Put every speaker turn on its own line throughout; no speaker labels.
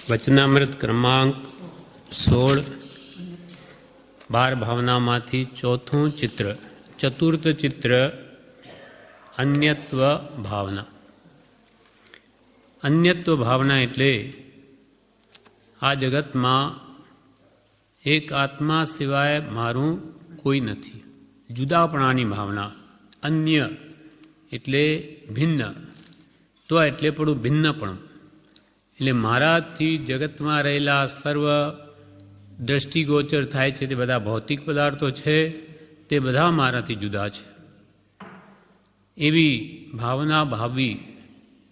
વચનામૃત ક્રમાંક 16 12 ભાવનામાંથી ચોથું ચિત્ર, ચતુર્થ ચિત્ર અન્યત્વ ભાવના. અન્યત્વ ભાવના એટલે આ જગતમાં એક આત્મા સિવાય મારું કોઈ નથી. જુદાપણાની ભાવના. અન્ય એટલે ભિન્ન, તો એટલે પડું ભિન્નપણું. એટલે મારાથી જગતમાં રહેલા સર્વ દ્રષ્ટિગોચર થાય છે તે બધા ભૌતિક પદાર્થો છે, તે બધા મારાથી જુદા છે. એવી ભાવના ભાવવી,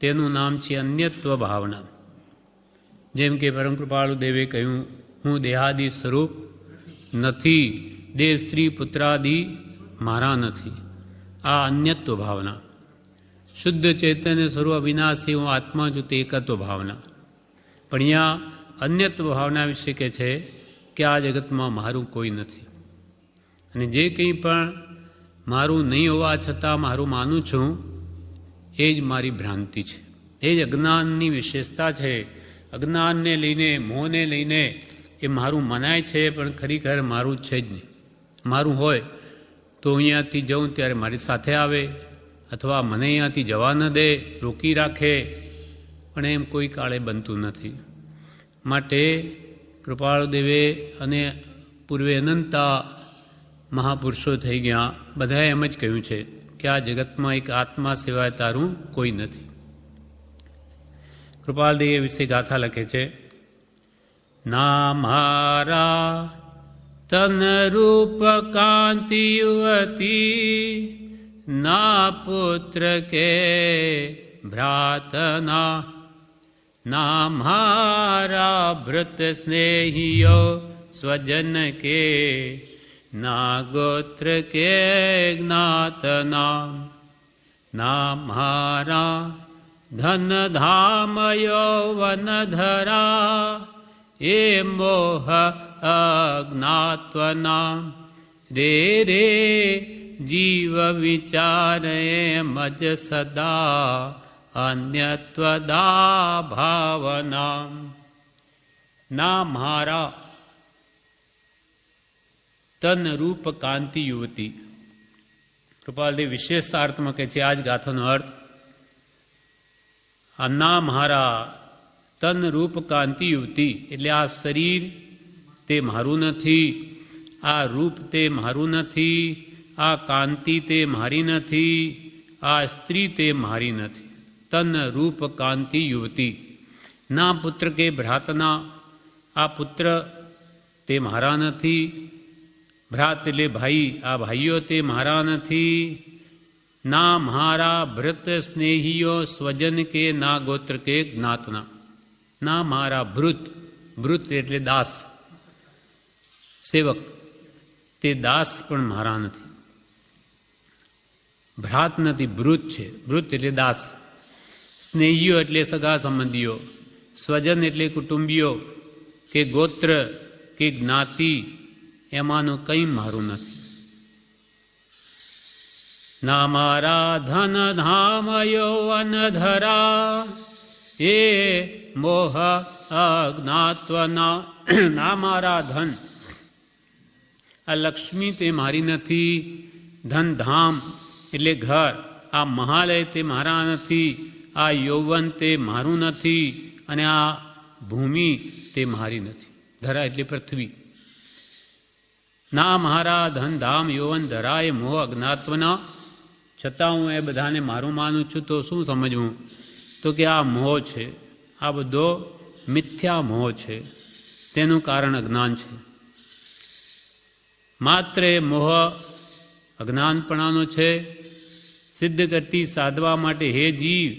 તેનું નામ છે અન્યત્વ ભાવના. જેમ કે પરમ કૃપાળુ દેવે કહ્યું, હું દેહાદિ સ્વરૂપ નથી, દેહ સ્ત્રી પુત્રાદિ મારા નથી. આ અન્યત્વ ભાવના. શુદ્ધ ચૈતન્ય સ્વરૂપ અવિનાશી હું આત્મા છું, તે એકત્વ ભાવના. પણ અહીંયા અન્યત્વ ભાવના વિશે કહે છે કે આ જગતમાં મારું કોઈ નથી, અને જે કંઈ પણ મારું નહીં હોવા છતાં મારું માનું છું એ જ મારી ભ્રાંતિ છે, એ જ અજ્ઞાનની વિશેષતા છે. અજ્ઞાનને લઈને, મોહને લઈને એ મારું મનાય છે, પણ ખરેખર મારું છે જ નહીં. મારું હોય તો અહીંયાથી જઉં ત્યારે મારી સાથે આવે, અથવા મને અહીંયાથી જવા ન દે, રોકી રાખે, પણ એમ કોઈ કાળે બનતું નથી. માટે કૃપાળુદેવે અને પૂર્વે અનંતા મહાપુરુષો થઈ ગયા, બધાએ એમ જ કહ્યું છે કે આ જગતમાં એક આત્મા સિવાય તારું કોઈ નથી. કૃપાળદેવ એ વિશે ગાથા લખે છે, ના મારા તન રૂપ કાંતિ યુવતી, ના પુત્ર કે ભ્રાતના, ના મારા ભૃત સ્નેહીઓ સ્વજન કે, ના ગોત્ર કે જ્ઞાતના, ના મારા ધન ધામ યૌવન ધરા, એ મોહ અજ્ઞાત્વના. રે રે જીવ વિચારે મજ સદા, અન્યત્વદા ભાવના. ના મારા તન રૂપ કાંતિ યુવતી. કૃપાલદેવ વિશેષાર્થમાં કહે છે આ જ ગાથાનો અર્થ. આ ના મારા તન રૂપ કાંતિ યુવતી એટલે આ શરીર તે મારું નથી, આ રૂપ તે મારું નથી, આ કાંતિ તે મારી નથી, આ સ્ત્રી તે મારી નથી. તન રૂપ કાંતિ યુવતી. ના પુત્ર કે ભ્રાતના, આ પુત્ર તે મારા નથી, ભ્રાત એટલે ભાઈ, આ ભાઈઓ તે મારા નથી. ના મારા ભૃત સ્નેહીઓ સ્વજન કે, ના ગોત્ર કે જ્ઞાતના. ના મારા ભૃત, ભૃત એટલે દાસ, સેવક, તે દાસ પણ મારા નથી. ભ્રાત નથી, ભૃત છે. ભૃત એટલે દાસ. સ્નેહીઓ એટલે સગા સંબંધીઓ, સ્વજન એટલે કુટુંબીઓ કે ગોત્ર કે જ્ઞાતિ, એમાંનું કંઈ મારું નથી. ના મારા ધન ધામ યૌવન ધરા, એ મોહ અજ્ઞાત્વના. ના મારા ધન, આ લક્ષ્મી તે મારી નથી, ધન ધામ એટલે ઘર, આ મહાલય તે મારા નથી, આ યૌવન તે મારું નથી, અને આ ભૂમિ તે મારી નથી. ધરા એટલે પૃથ્વી. ના મારા ધન ધામ યૌવન ધરા, એ મોહ અજ્ઞાત્વના. છતાં હું એ બધાને મારું માનું છું, તો શું સમજવું? તો કે આ મોહ છે, આ બધો મિથ્યા મોહ છે, તેનું કારણ અજ્ઞાન છે. માત્ર એ મોહ અજ્ઞાનપણાનો છે. સિદ્ધ ગતિ સાધવા માટે હે જીવ,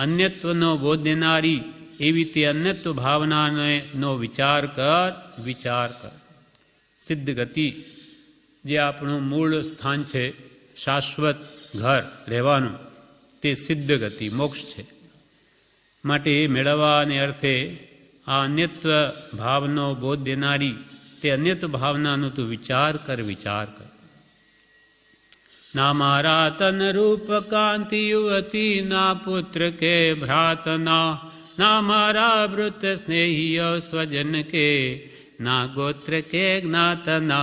અન્યત્વનો બોધ દેનારી એવી તે અન્યત્વ ભાવનાનો વિચાર કર, વિચાર કર. સિદ્ધ ગતિ જે આપણું મૂળ સ્થાન છે, શાશ્વત ઘર રહેવાનું, તે સિદ્ધ ગતિ મોક્ષ છે. માટે એ મેળવવાને અર્થે આ અન્યત્વ ભાવનો બોધ દેનારી તે અન્યત્વ ભાવનાનો તું વિચાર કર, વિચાર કર. ના મારા તન રૂપ કાંતિ યુવતી, ના પુત્ર કે ભ્રાતના, ना हमारा वृत स्नेहियो स्वजन के, ना गोत्र के ज्ञातना,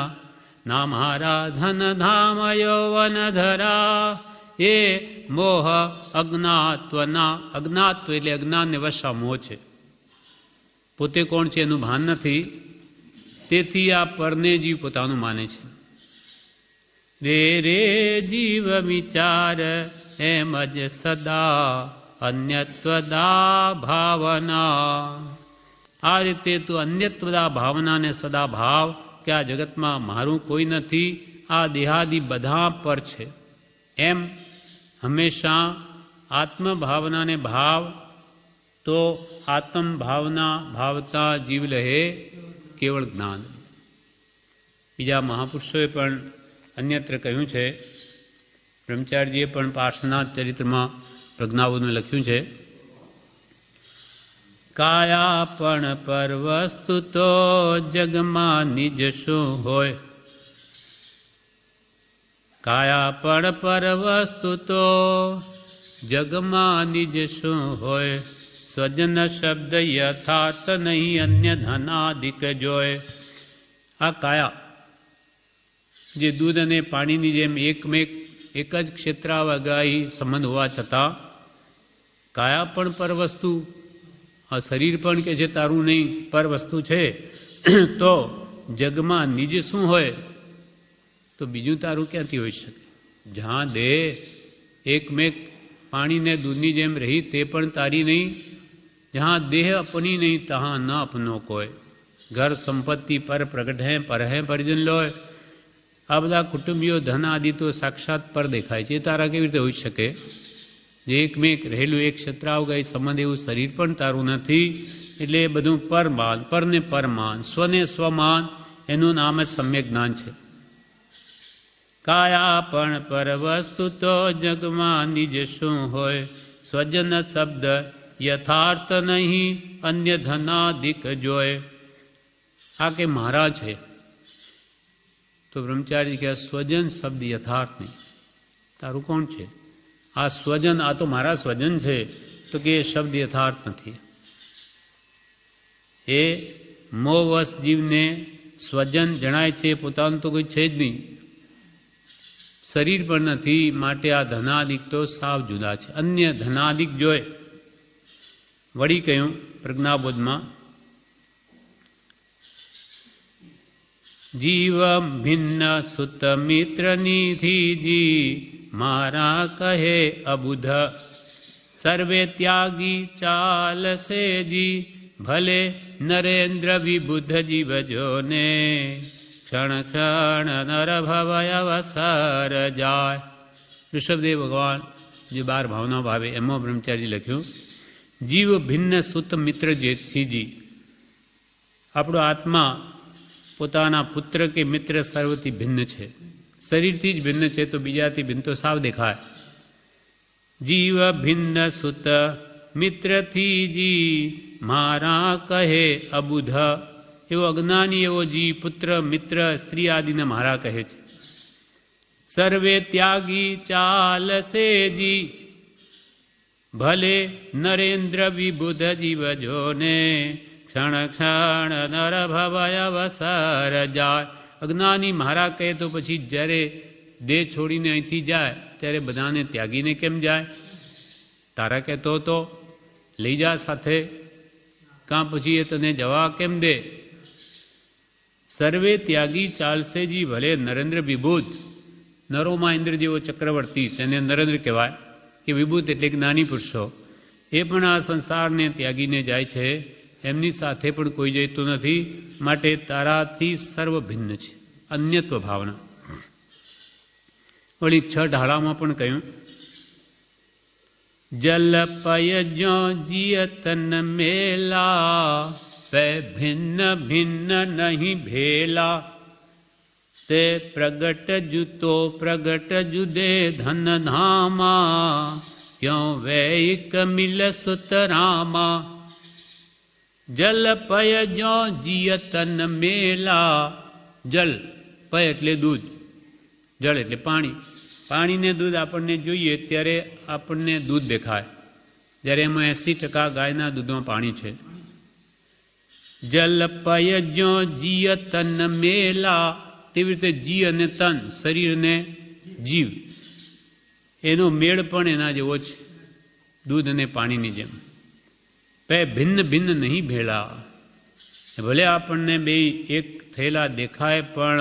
ना हमारा धन धाम यौवन धरा, એ મોહ અજ્ઞાત્વના, અજ્ઞાત્વ એટલે અજ્ઞાનને વશા મોહ છે, પોતે કોણ છે એનું ભાન નથી, તેથી આ પરને જીવ પોતાનું માને છે. રે રે જીવ વિચાર એમ જ સદા અન્યત્વદા ભાવના. આ રીતે તું અન્યત્વદા ભાવનાને સદા ભાવ કે આ જગતમાં મારું કોઈ નથી, આ દેહાદિ બધા પર છે, એમ હંમેશા આત્મભાવનાને ભાવ, તો આત્મ ભાવના ભાવતા જીવ રહે કેવળ જ્ઞાન. બીજા મહાપુરુષોએ પણ અન્યત્ર કહ્યું છે, બ્રહ્મચારીજીએ પણ પાર્શ્વનાથ ચરિત્રમાં પ્રજ્ઞાબોધમાં લખ્યું છે, કાયા પણ પર વસ્તુ તો જગમાં નિજ શું હોય, કાયા પણ પર વસ્તુ તો જગમાં નિજ શું હોય, સ્વજન શબ્દ યથાર્થ નહીં અન્ય ધનાદિક જોય. આ કાયા જે દૂધ અને પાણીની જેમ એકમેક એક જ ક્ષેત્રાવગાહી સંબંધ હોવા છતાં કાયા પણ પર વસ્તુ, આ શરીર પણ કે છે તારું નહીં પર વસ્તુ છે, તો જગમાં નિજ શું હોય તો બીજું તારું ક્યાંથી હોઈ શકે. જ્યાં દેહ એકમેક પાણીને દૂધની જેમ રહી તે પણ તારી નહીં, જ્યાં દેહ અપની નહીં તહાં ન અપનો કોઈ, ઘર સંપત્તિ પર પ્રગટ હૈ પર હૈ પરિજન લોય. આ બધા કુટુંબીઓ ધન આદિ તો સાક્ષાત પર દેખાય છે, એ તારા કેવી રીતે હોઈ શકે. જે એકમેક રહેલું એક ક્ષેત્રાવગાહી સંબંધ એવું શરીર પણ તારું નથી, એટલે એ બધું પરમાન, પરને પરમાન, સ્વને સ્વમાન, એનું નામ જ સમ્યક જ્ઞાન છે. કાયા પણ પર વસ્તુ તો જગમાં નિજ શું હોય, સ્વજન શબ્દ યથાર્થ નહીં અન્ય ધનાદિક જોય. આ કે મારા છે તો બ્રહ્મચારી કે સ્વજન શબ્દ યથાર્થ નહીં, તારું કોણ છે? આ સ્વજન, આ તો મારા સ્વજન છે, તો કે એ શબ્દ યથાર્થ નથી. એ મોહવશ જીવને સ્વજન જણાય છે, પોતાનું તો કોઈ છે જ નહીં, શરીર પણ નથી, માટે આ ધનાદિક તો સાવ જુદા છે, અન્ય ધનાદિક જોય. વળી કહ્યું પ્રજ્ઞાબોધમાં, જીવ ભિન્ન સુત મિત્ર નિધિજી મારા કહે અબુધ, સર્વે ત્યાગી ચાલશે જી ભલે નરેન્દ્ર વિબુદ્ધ જીવજોને, ક્ષણ ક્ષણ નર ભવય અવસર જાય. ઋષભદેવ ભગવાન જે 12 ભાવના ભાવે એમાં બ્રહ્મચારી લખ્યું, જીવ ભિન્ન સુત મિત્ર જેસીજી. આપણો આત્મા પોતાના પુત્ર કે મિત્ર સર્વથી ભિન્ન છે, શરીરથી જ ભિન્ન છે, તો બીજાથી ભિન્ન તો સાવ દેખાય. જીવ ભિન્ન સુત મિત્રથી જી મારા કહે અબુધ. એવો અજ્ઞાની એવો જી પુત્ર મિત્ર સ્ત્રી આદિને મારા કહે છે. સર્વે ત્યાગી ચાલશે જી ભલે નરેન્દ્ર વિબુધ જીવજોને, ક્ષણ ક્ષણ નર ભવય અવસર જાય. અજ્ઞાની મારા કહે તો પછી જ્યારે દેહ છોડીને અહીંથી જાય ત્યારે બધાને ત્યાગીને કેમ જાય? તારા કહેતો તો લઈ જા સાથે, કાં પછી એ તને જવા કેમ દે? સર્વે ત્યાગી ચાલશે જી ભલે નરેન્દ્ર વિભૂત. નરોમાં ઇન્દ્ર જેવો ચક્રવર્તી, તેને નરેન્દ્ર કહેવાય કે વિભૂત એટલે જ્ઞાની પુરુષો, એ પણ આ સંસારને ત્યાગીને જાય છે, એમની સાથે પણ કોઈ જતું નથી, માટે તારાથી સર્વ ભિન્ન છે, અન્યત્વ ભાવના. વળી 6 ઢાળામાં પણ કહ્યું, જલ પય જો જીયતન મેલા પે ભિન્ન ભિન્ન નહીં ભેલા, તે પ્રગટ જુતો પ્રગટ જુદે ધન ધામા, ક્યો વૈક મિલ સુતરામા. જલ પય જો જીયતન મેલા. જલ પય એટલે દૂધ, જળ એટલે પાણી. પાણીને દૂધ આપણને જોઈએ ત્યારે આપણને દૂધ દેખાય, જ્યારે એમાં 80% ગાયના દૂધમાં પાણી છે. જલ પયજો જીય તન મેલા, તેવી રીતે જી અને તન, શરીર અને જીવ, એનો મેળ પણ એના જેવો છે, દૂધ અને પાણીની જેમ. પે ભિન્ન ભિન્ન નહીં ભેળા. ભલે આપણને બે એક થયેલા દેખાય, પણ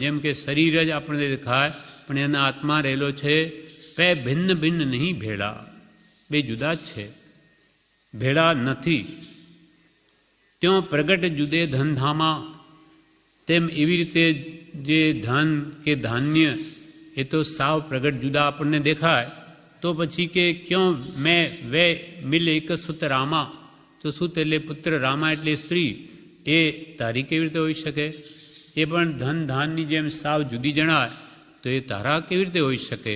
જેમ કે શરીર જ આપણને દેખાય, પણ એના આત્મા રહેલો છે. પે ભિન્ન ભિન્ન નહીં ભેળા, બે જુદા જ છે, ભેળા નથી. ત્યો પ્રગટ જુદે ધનધામા, તેમ એવી રીતે જે ધન કે ધાન્ય એ તો સાવ પ્રગટ જુદા આપણને દેખાય. તો પછી કે ક્યો મેં વે મિલ એક સુત રામા, તો સુત એટલે પુત્ર, રામા એટલે સ્ત્રી, એ તારી કેવી રીતે હોઈ શકે? એ પણ ધન ધાનની જેમ સાવ જુદી જણાય, તો એ તારા કેવી રીતે હોઈ શકે?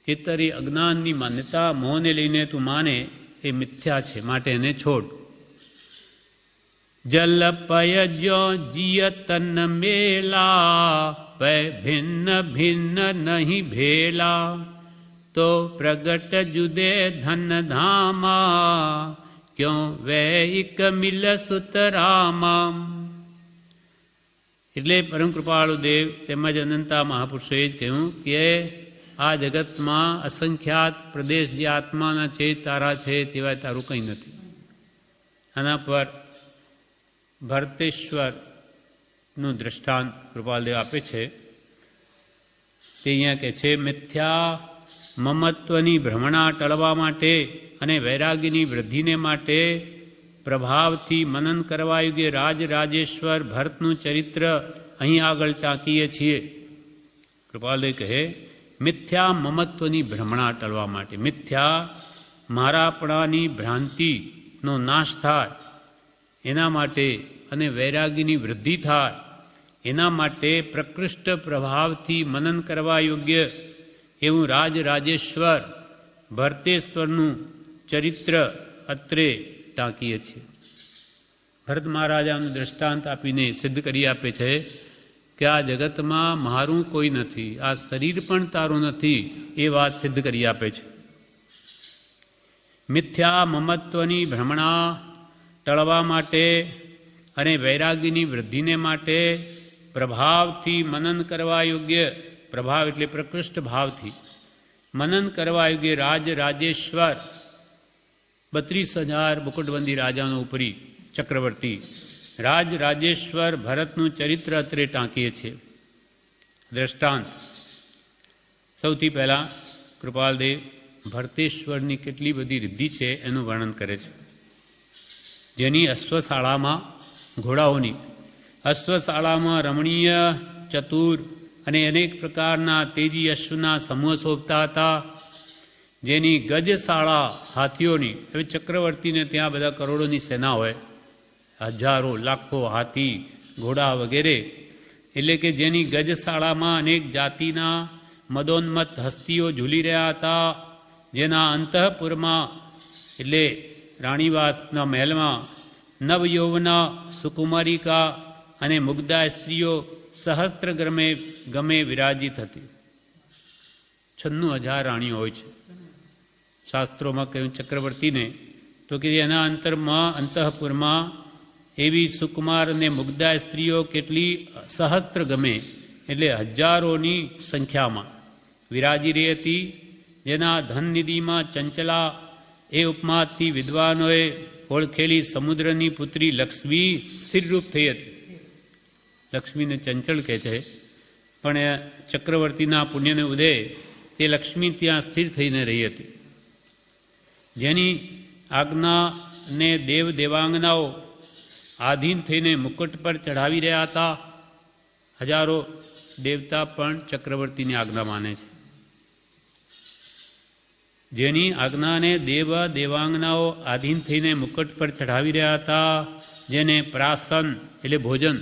એ તારી અજ્ઞાનની માન્યતા, મોહને લઈને તું માને એ મિથ્યા છે, માટે એને છોડ. જલ પયજો જીય તન મેલા, પે ભિન્ન ભિન્ન નહીં ભેલા, તો પ્રગટ જુદે ધન ધામા, ક્યો વૈક મિલ સુત રામા. એટલે પરમ કૃપાળુ દેવ તેમજ અનંતા મહાપુરુષોએ જ કહ્યું કે આ જગતમાં અસંખ્યાત પ્રદેશ જે આત્માના છે, તારા છે, તેવા તારું કંઈ નથી. આના પર ભરતેશ્વરનું દ્રષ્ટાંત કૃપાલદેવ આપે છે. તે અહીંયા કહે છે, મિથ્યા મમત્વની ભ્રમણા ટળવા માટે અને વૈરાગ્યની વૃદ્ધિને માટે પ્રભાવથી મનન કરવા યોગ્ય રાજ રાજેશ્વર ભરતનું ચરિત્ર અહીં આગળ ટાંકીએ છીએ. કૃપાલદેવ કહે, મિથ્યા મમત્વની ભ્રમણા ટળવા માટે, મિથ્યા મારાપણાની ભ્રાંતિનો નાશ થાય એના માટે અને વૈરાગ્યની વૃદ્ધિ થાય એના માટે પ્રકૃષ્ટ પ્રભાવથી મનન કરવા યોગ્ય એવું રાજ રાજેશ્વર ભરતેશ્વરનું ચરિત્ર અત્રે ટાંકીએ છીએ. ભરત મહારાજાનું દ્રષ્ટાંત આપીને સિદ્ધ કરી આપે છે કે આ જગતમાં મારું કોઈ નથી, આ શરીર પણ તારું નથી, એ વાત સિદ્ધ કરી આપે છે. મિથ્યા મમત્વની ભ્રમણા ટળવા માટે અને વૈરાગ્યની વૃદ્ધિને માટે પ્રભાવથી મનન કરવા યોગ્ય, પ્રભાવ એટલે પ્રકૃષ્ટ ભાવથી મનન કરવા યોગ્ય રાજ રાજેશ્વર 32,000 મુકુટબંધી રાજાનો ઉપરી ચક્રવર્તી રાજ રાજેશ્વર ભરતનું ચરિત્ર અત્રે ટાંકીએ છીએ. દ્રષ્ટાંત. સૌથી પહેલાં કૃપાલદેવ ભરતેશ્વરની કેટલી બધી રિદ્ધિ છે એનું વર્ણન કરે છે. જેની અશ્વશાળામાં, ઘોડાઓની અશ્વશાળામાં રમણીય, ચતુર અને અનેક પ્રકારના તેજી અશ્વના સમૂહ શોભતા હતા. જેની ગજશાળા હાથીઓની, હવે ચક્રવર્તીને ત્યાં બધા કરોડોની સેના હોય, હજારો લાખો હાથી ઘોડા વગેરે, એટલે કે જેની ગજશાળામાં અનેક જાતિના મદોન્મત્ત હસ્તીઓ ઝૂલી રહ્યા હતા. જેના અંતઃપુરમાં એટલે રાણીવાસના મહેલમાં નવયૌવના, સુકુમારિકા અને મુગ્ધા સ્ત્રીઓ સહસ્ત્ર ગમે વિરાજિત હતી. 96,000 રાણીઓ હોય છે. શાસ્ત્રોમાં કહ્યું ચક્રવર્તીને તો કે એના અંતઃપુરમાં એવી સુકુમાર અને મુગ્ધા સ્ત્રીઓ કેટલી સહસ્ત્ર ગમે એટલે હજારોની સંખ્યામાં વિરાજી રહી હતી. જેના ધનનિધિમાં ચંચલા એ ઉપમાથી વિદ્વાનોએ ઓળખેલી સમુદ્રની પુત્રી લક્ષ્મી સ્થિરરૂપ થઈ હતી. લક્ષ્મીને ચંચળ કહે છે, પણ ચક્રવર્તીના પુણ્યને ઉદય તે લક્ષ્મી ત્યાં સ્થિર થઈને રહી હતી. જેની આજ્ઞાને દેવ દેવાંગનાઓ આધીન થઈને મુકુટ પર ચઢાવી રહ્યા હતા. હજારો દેવતા પણ ચક્રવર્તીની આજ્ઞા માને છે. જેની આજ્ઞાને દેવ દેવાંગનાઓ આધીન થઈને મુકટ પર ચઢાવી રહ્યા હતા. જેને પ્રાસન એટલે ભોજન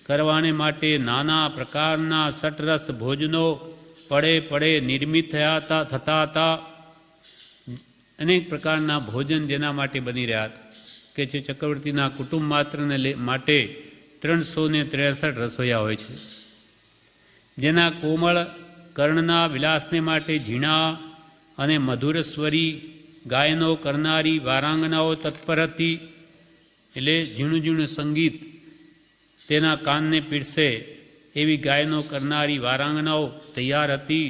કરવાને માટે નાના પ્રકારના સટરસ ભોજનો પડે પડે નિર્મિત થતા હતા. અનેક પ્રકારના ભોજન જેના માટે બની રહ્યા હતા કે જે ચક્રવર્તીના કુટુંબ માત્રને માટે 363 રસોયા હોય છે. જેના કોમળ કર્ણના વિલાસને માટે ઝીણા અને મધુર સ્વરી ગાયનો કરનારી વારાંગનાઓ તત્પર હતી. એટલે ઝીણું ઝીણું સંગીત તેના કાનને પીરસે એવી ગાયનો કરનારી વારાંગનાઓ તૈયાર હતી,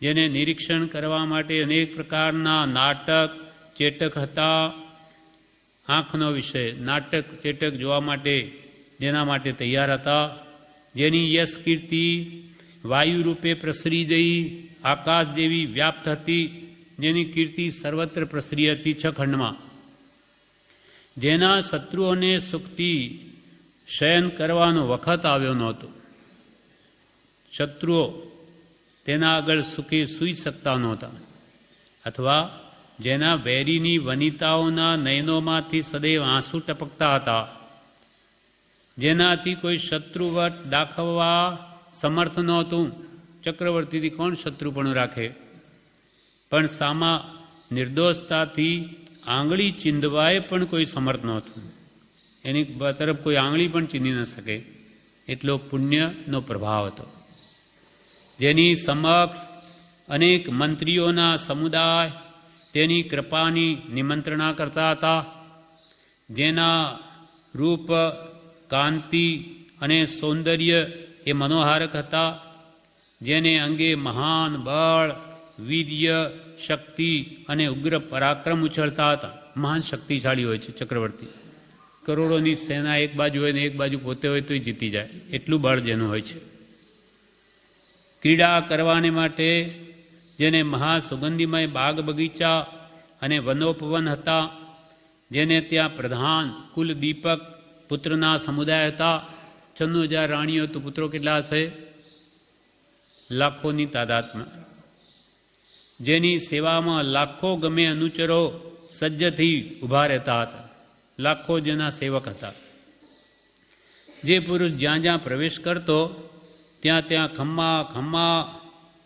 જેને નિરીક્ષણ કરવા માટે અનેક પ્રકારના નાટક ચેટક હતા. આંખનો વિષય નાટક ચેટક જોવા માટે જેના માટે તૈયાર હતા, જેની યશ કીર્તિ વાયુ રૂપે પ્રસરી ગઈ, આકાશ જેવી વ્યાપ્ત હતી, જેની કીર્તિ સર્વત્ર પ્રસરી હતી 6 ખંડમાં. જેના શત્રુઓને સુખથી શયન કરવાનો વખત આવ્યો નહોતો. શત્રુઓ તેના આગળ સુખે સૂઈ શકતા નહોતા, અથવા જેના વેરીની વનિતાઓના નયનોમાંથી સદૈવ આંસુ ટપકતા હતા, જેનાથી કોઈ શત્રુવટ દાખવવા સમર્થ નહોતું. ચક્રવર્તીથી કોણ શત્રુપણું રાખે? પણ સામા નિર્દોષતાથી આંગળી ચીંધવાય પણ કોઈ સમર્થ નહોતું. એની તરફ કોઈ આંગળી પણ ચીંધી ન શકે એટલો પુણ્યનો પ્રભાવ હતો. જેની સમક્ષ અનેક મંત્રીઓના સમુદાય તેની કૃપાની નિમંત્રણા કરતા હતા, જેના રૂપ કાંતિ અને સૌંદર્ય એ મનોહારક હતા, જેને અંગે મહાન બળ વીર્ય શક્તિ અને ઉગ્ર પરાક્રમ ઉછળતા હતા. મહાન શક્તિશાળી હોય છે ચક્રવર્તી. કરોડોની સેના એક બાજુ હોય ને એક બાજુ પોતે હોય તોય જીતી જાય એટલું બળ જેનું હોય છે. ક્રીડા કરવાને માટે જેને મહાસુગંધીમય બાગ બગીચા અને વનોપવન હતા, જેને ત્યાં પ્રધાન કુલ દીપક પુત્રના સમુદાય હતા. 96,000 રાણીઓ તો પુત્રો કેટલા હશે? લાખોની તાદાદમાં. જેની સેવામાં લાખો ગમે અનુચરો સજ્જથી ઊભા રહેતા હતા. લાખો જેના સેવક હતા. જે પુરુષ જ્યાં જ્યાં પ્રવેશ કરતો ત્યાં ત્યાં ખમ્મા ખમ્મા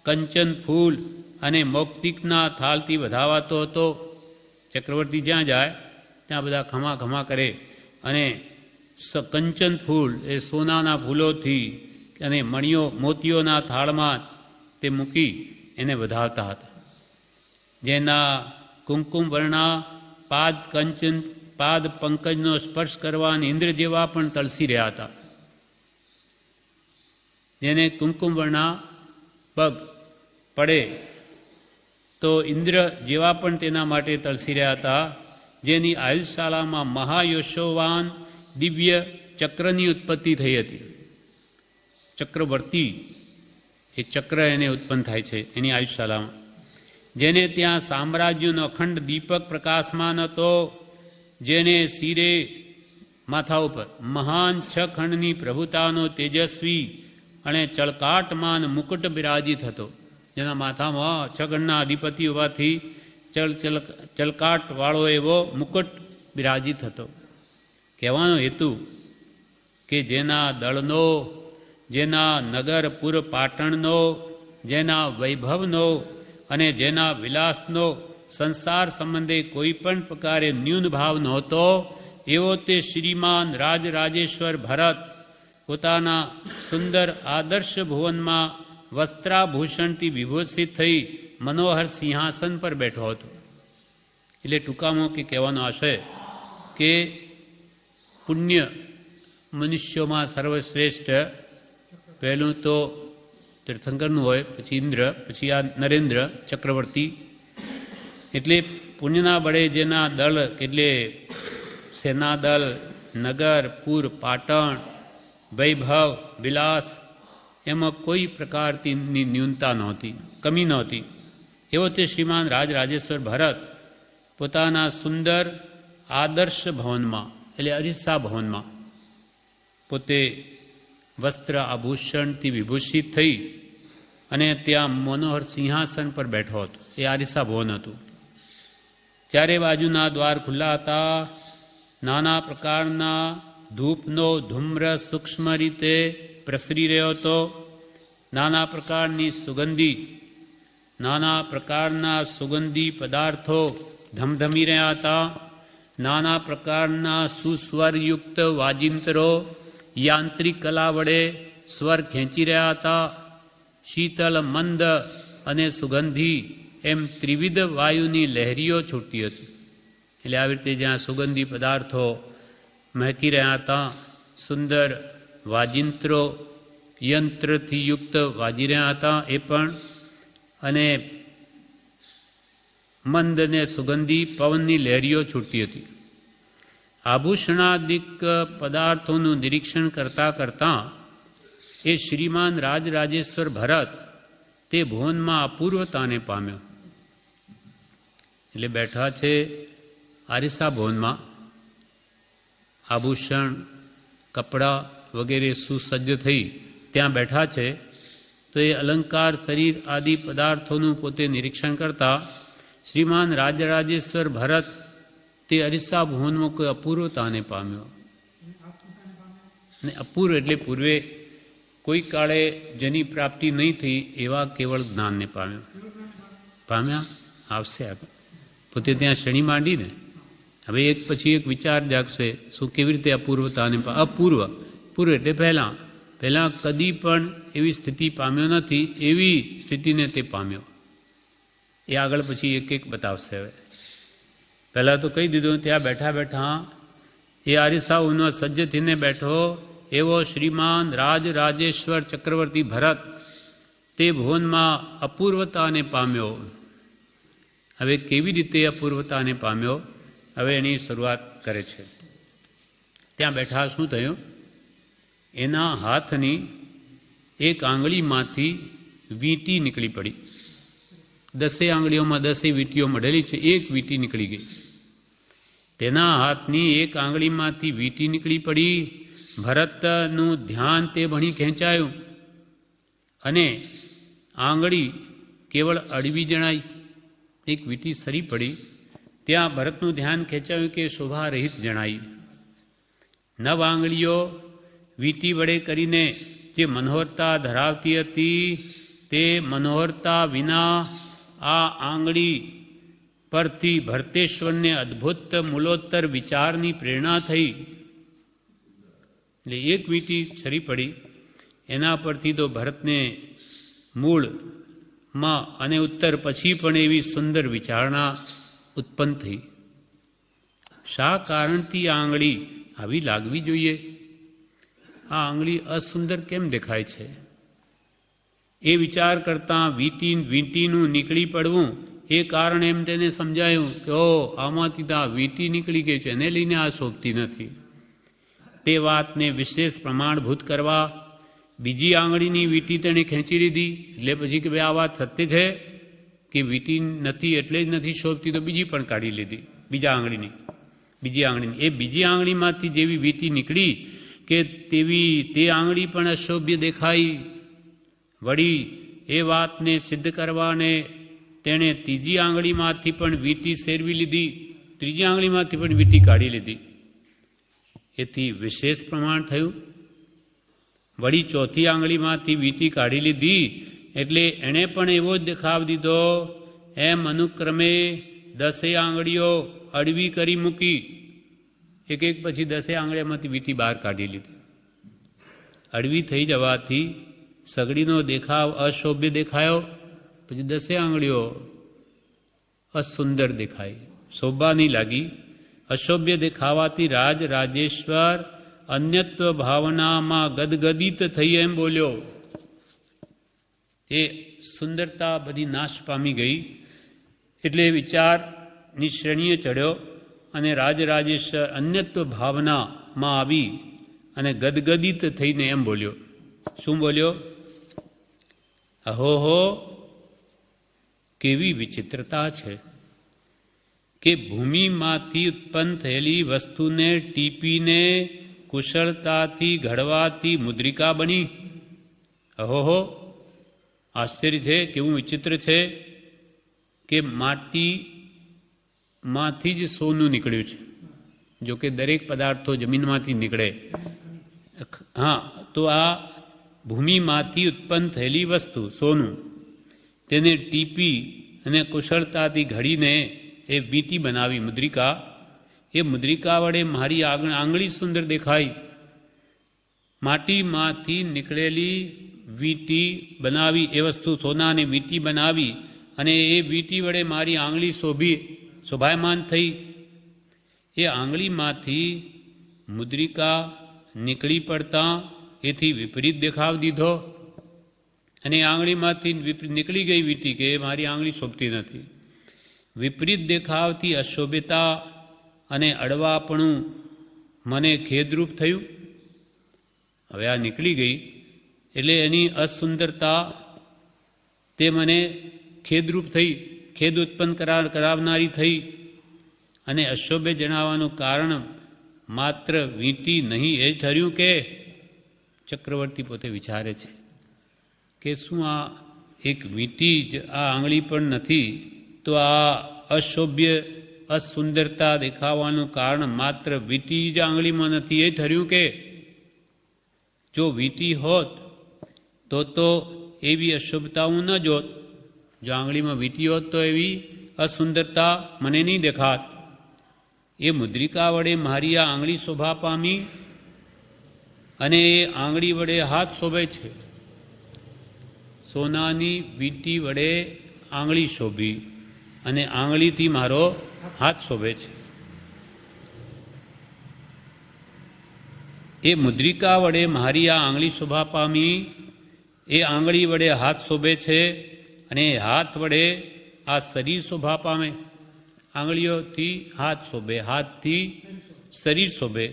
કંચન ફૂલ અને મૌક્તિકના થાલથી વધાવાતો હતો. ચક્રવર્તી જ્યાં જાય ત્યાં બધા ખમા ખમા કરે અને કંચન ફૂલ એ સોનાના ફૂલોથી અને મણિયો મોતીઓના થાળમાં તે મૂકી એને વધાવતા હતા. જેના કુમકુમ વર્ણા પાદ કંચન પાદ પંકજનો સ્પર્શ કરવાને ઇન્દ્ર જેવા પણ તલસી રહ્યા હતા. જેને કુમકુમ વર્ણા પગ પડે તો ઇન્દ્ર જેવા પણ તેના માટે તલસી રહ્યા હતા. જેની આયુષશાળામાં મહાયશોવાન દિવ્ય ચક્રની ઉત્પત્તિ થઈ હતી. ચક્રવર્તી એ ચક્ર એને ઉત્પન્ન થાય છે એની આયુષશાળામાં. જેને ત્યાં સામ્રાજ્યનો અખંડ દીપક પ્રકાશમાન હતો, જેને શિરે માથા ઉપર મહાન 6 ખંડની પ્રભુતાનો તેજસ્વી અને ચળકાટમાન મુકુટ બિરાજિત હતો. જેના માથામાં 6 ખંડના અધિપતિ હોવાથી ચલકાટવાળો એવો મુકુટ બિરાજિત હતો. કહેવાનો હેતુ કે જેના દળનો, જેના નગરપુર પાટણનો, જેના વૈભવનો અને જેના વિલાસનો સંસાર સંબંધે કોઈ પણ પ્રકારે ન્યૂન ભાવ નહોતો, એવો તે શ્રીમાન રાજરાજેશ્વર ભરત પોતાના સુંદર આદર્શ ભુવનમાં વસ્ત્રાભૂષણથી વિભૂષિત થઈ મનોહર સિંહાસન પર બેઠો હતો. એટલે ટૂંકામાં કે કહેવાનો આશય કે પુણ્ય મનુષ્યોમાં સર્વશ્રેષ્ઠ પહેલું તો તીર્થંકરનું હોય, પછી ઇન્દ્ર, પછી આ નરેન્દ્ર ચક્રવર્તી. એટલે પુણ્યના બળે જેના દળ એટલે સેનાદળ, નગર, પૂર, પાટણ, વૈભવ, વિલાસ એમાં કોઈ પ્રકારની ન્યૂનતા નહોતી, કમી નહોતી. એવો તે શ્રીમાન રાજરાજેશ્વર ભરત પોતાના સુંદર આદર્શ ભવનમાં એટલે અરીસા ભવનમાં પોતે વસ્ત્ર આભૂષણથી વિભૂષિત થઈ અને ત્યાં મનોહર સિંહાસન પર બેઠો હતો. એ આરીસા ભવન હતું. ચારે બાજુના દ્વાર ખુલ્લા હતા. નાના પ્રકારના ધૂપનો ધૂમ્ર સૂક્ષ્મ રીતે પ્રસરી રહ્યો હતો. નાના પ્રકારના સુગંધી પદાર્થો ધમધમી રહ્યા હતા. નાના પ્રકારના સુસ્વરયુક્ત વાજિંત્રો યાંત્રિક કલા વડે સ્વર ખેંચી રહ્યા હતા. શીતળ મંદ અને સુગંધી એમ ત્રિવિધ વાયુની લહેરીઓ છૂટી હતી. એટલે આવી રીતે જ્યાં સુગંધી પદાર્થો મહેકી રહ્યા હતા, સુંદર વાજિંત્રો યંત્રથી યુક્ત વાજી રહ્યા હતા એ પણ, અને મંદ અને સુગંધી પવનની લહેરીઓ છૂટી હતી. આભૂષણાદિક પદાર્થોનું નિરીક્ષણ કરતાં કરતાં એ શ્રીમાન રાજરાજેશ્વર ભરત તે ભુવનમાં અપૂર્વતાને પામ્યો. એટલે બેઠા છે આરિસા ભવનમાં, આભૂષણ કપડાં વગેરે સુસજ્જ થઈ ત્યાં બેઠા છે, તો એ અલંકાર શરીર આદિ પદાર્થોનું પોતે નિરીક્ષણ કરતા શ્રીમાન રાજરાજેશ્વર ભરત તે અરિસા ભુવનમાં કોઈ અપૂર્વતાને પામ્યો. અને અપૂર્વ એટલે પૂર્વે કોઈ કાળે જેની પ્રાપ્તિ નહીં થઈ એવા કેવળ જ્ઞાનને પામ્યા. આવશે આગળ. પોતે ત્યાં શણી માંડીને હવે એક પછી એક વિચાર જાગશે, શું કેવી રીતે અપૂર્વતાને પૂર્વ એટલે પહેલાં કદી પણ એવી સ્થિતિ પામ્યો નથી, એવી સ્થિતિને તે પામ્યો. એ આગળ પછી એક એક બતાવશે. હવે પહેલાં તો કહી દીધું, ત્યાં બેઠા બેઠા એ આરિસાઓનો સજ્જ થઈને બેઠો એવો શ્રીમાન રાજેશ્વર ચક્રવર્તી ભરત તે ભુવનમાં અપૂર્વતાને પામ્યો. હવે કેવી રીતે અપૂર્વતાને પામ્યો, હવે એની શરૂઆત કરે છે. ત્યાં બેઠા શું થયું, એના હાથની એક આંગળીમાંથી વીંટી નીકળી પડી. 10 આંગળીઓમાં 10 વીંટીઓ મઢેલી છે, એક વીંટી નીકળી ગઈ. તેના હાથની એક આંગળીમાંથી વીંટી નીકળી પડી. ભરતનું ધ્યાન તે ભણી ખેંચાયું અને આંગળી કેવળ અડવી જણાઈ, એક વીંટી સરી પડી. ત્યાં ભરતનું ધ્યાન ખેંચાયું કે શોભા રહિત જણાઈ. 9 આંગળીઓ વીંટી વડે કરીને જે મનોહરતા ધરાવતી હતી, તે મનોહરતા વિના આ આંગળી પરથી ભરતેશ્વરને અદ્ભુત મૂલોત્તર વિચારની પ્રેરણા થઈ. એટલે એક વીંટી સરી પડી, એના પરથી તો ભરતને મૂળમાં અને ઉત્તર પછી પણ એવી સુંદર વિચારણા ઉત્પન્ન થઈ. શા કારણથી આ આંગળી આવી લાગવી જોઈએ? આ આંગળી અસુંદર કેમ દેખાય છે? એ વિચાર કરતાં વીંટીનું નીકળી પડવું એ કારણ એમ તેને સમજાયું કે આમાંથી તો આ વીંટી નીકળી ગઈ છે, એને લઈને આ શોભતી નથી. તે વાતને વિશેષ પ્રમાણભૂત કરવા બીજી આંગળીની વીંટી તેણે ખેંચી લીધી. એટલે પછી કે ભાઈ આ વાત સત્ય છે કે વીંટી નથી એટલે જ નથી શોભતી, તો બીજી પણ કાઢી લીધી, બીજી આંગળીની. એ બીજી આંગળીમાંથી જેવી વીંટી નીકળી કે તેવી તે આંગળી પણ અશોભ્ય દેખાઈ. વળી એ વાતને સિદ્ધ કરવાને તેણે ત્રીજી આંગળીમાંથી પણ વીંટી સેરવી લીધી, ત્રીજી આંગળીમાંથી પણ વીંટી કાઢી લીધી. એથી વિશેષ પ્રમાણ થયું. વળી ચોથી આંગળીમાંથી વીંટી કાઢી લીધી એટલે એણે પણ એવો જ દેખાવ દીધો. એમ અનુક્રમે 10 આંગળીઓ અડવી કરી મૂકી. એક પછી 10 આંગળીમાંથી વીંટી બહાર કાઢી લીધી. અડવી થઈ જવાથી સગડીનો દેખાવ અશોભ્ય દેખાયો. પછી 10 આંગળીઓ અસુંદર દેખાઈ, શોભા નહીં લાગી. અશોભ્ય દેખાવાથી રાજેશ્વર અન્યત્વ ભાવનામાં ગદગદિત થઈ એમ બોલ્યો. એ સુંદરતા બધી નાશ પામી ગઈ. એટલે વિચારની શ્રેણીએ ચડ્યો અને રાજેશ્વર અન્યત્વ ભાવનામાં આવી અને ગદગદિત થઈને એમ બોલ્યો. શું બોલ્યો? અહોહો, કેવી વિચિત્રતા છે કે ભૂમિમાંથી ઉત્પન્ન થયેલી વસ્તુને ટીપીને કુશળતાથી ઘડવાથી મુદ્રિકા બની. અહોહો, આશ્ચર્ય છે, કેવું વિચિત્ર છે કે માટીમાંથી જ સોનું નીકળ્યું છે. જો કે દરેક પદાર્થો જમીનમાંથી નીકળે. હા, તો આ ભૂમિમાંથી ઉત્પન્ન થયેલી વસ્તુ સોનું, તેને ટીપી અને કુશળતાથી ઘડીને એ વીંટી બનાવી મુદ્રિકા. એ મુદ્રિકા વડે મારી આંગળી સુંદર દેખાઈ. માટીમાંથી નીકળેલી વીંટી બનાવી, એ વસ્તુ સોનાને વીંટી બનાવી અને એ વીંટી વડે મારી આંગળી શોભાયમાન થઈ. એ આંગળીમાંથી મુદ્રિકા નીકળી પડતા એથી વિપરીત દેખાવ દીધો, અને આંગળીમાંથી નીકળી ગઈ વીંટી કે મારી આંગળી શોભતી નથી. વિપરીત દેખાવથી અશોભિતા અને અડવાપણું મને ખેદરૂપ થયું. હવે આ નીકળી ગઈ એટલે એની અસુંદરતા તે મને ખેદરૂપ થઈ, ખેદ ઉત્પન્ન કરાવનારી થઈ. અને અશોભ્ય જણાવવાનું કારણ માત્ર વીંટી નહીં એ ઠર્યું કે ચક્રવર્તી પોતે વિચારે છે કે શું આ એક વીંટી જ આ આંગળી પણ નથી, તો આ અશોભ્ય અસુંદરતા દેખાવાનું કારણ માત્ર વીંટી જ આંગળીમાં નથી એ ઠર્યું કે જો વીંટી હોત તો એવી અશુભતા હું ન જોત. જો આંગળીમાં વીંટી હોત તો એવી અસુંદરતા મને નહીં દેખાત. એ મુદ્રિકા વડે મારી આ આંગળી શોભા પામી, અને એ આંગળી વડે હાથ શોભે છે. સોનાની વીંટી વડે આંગળી શોભી, અને આંગળીથી મારો હાથ શોભે છે. એ મુદ્રિકા વડે મારી આ આંગળી શોભા પામી, એ આંગળી વડે હાથ શોભે છે, અને હાથ વડે આ શરીર શોભા પામે. આંગળીઓથી હાથ શોભે, હાથથી શરીર શોભે.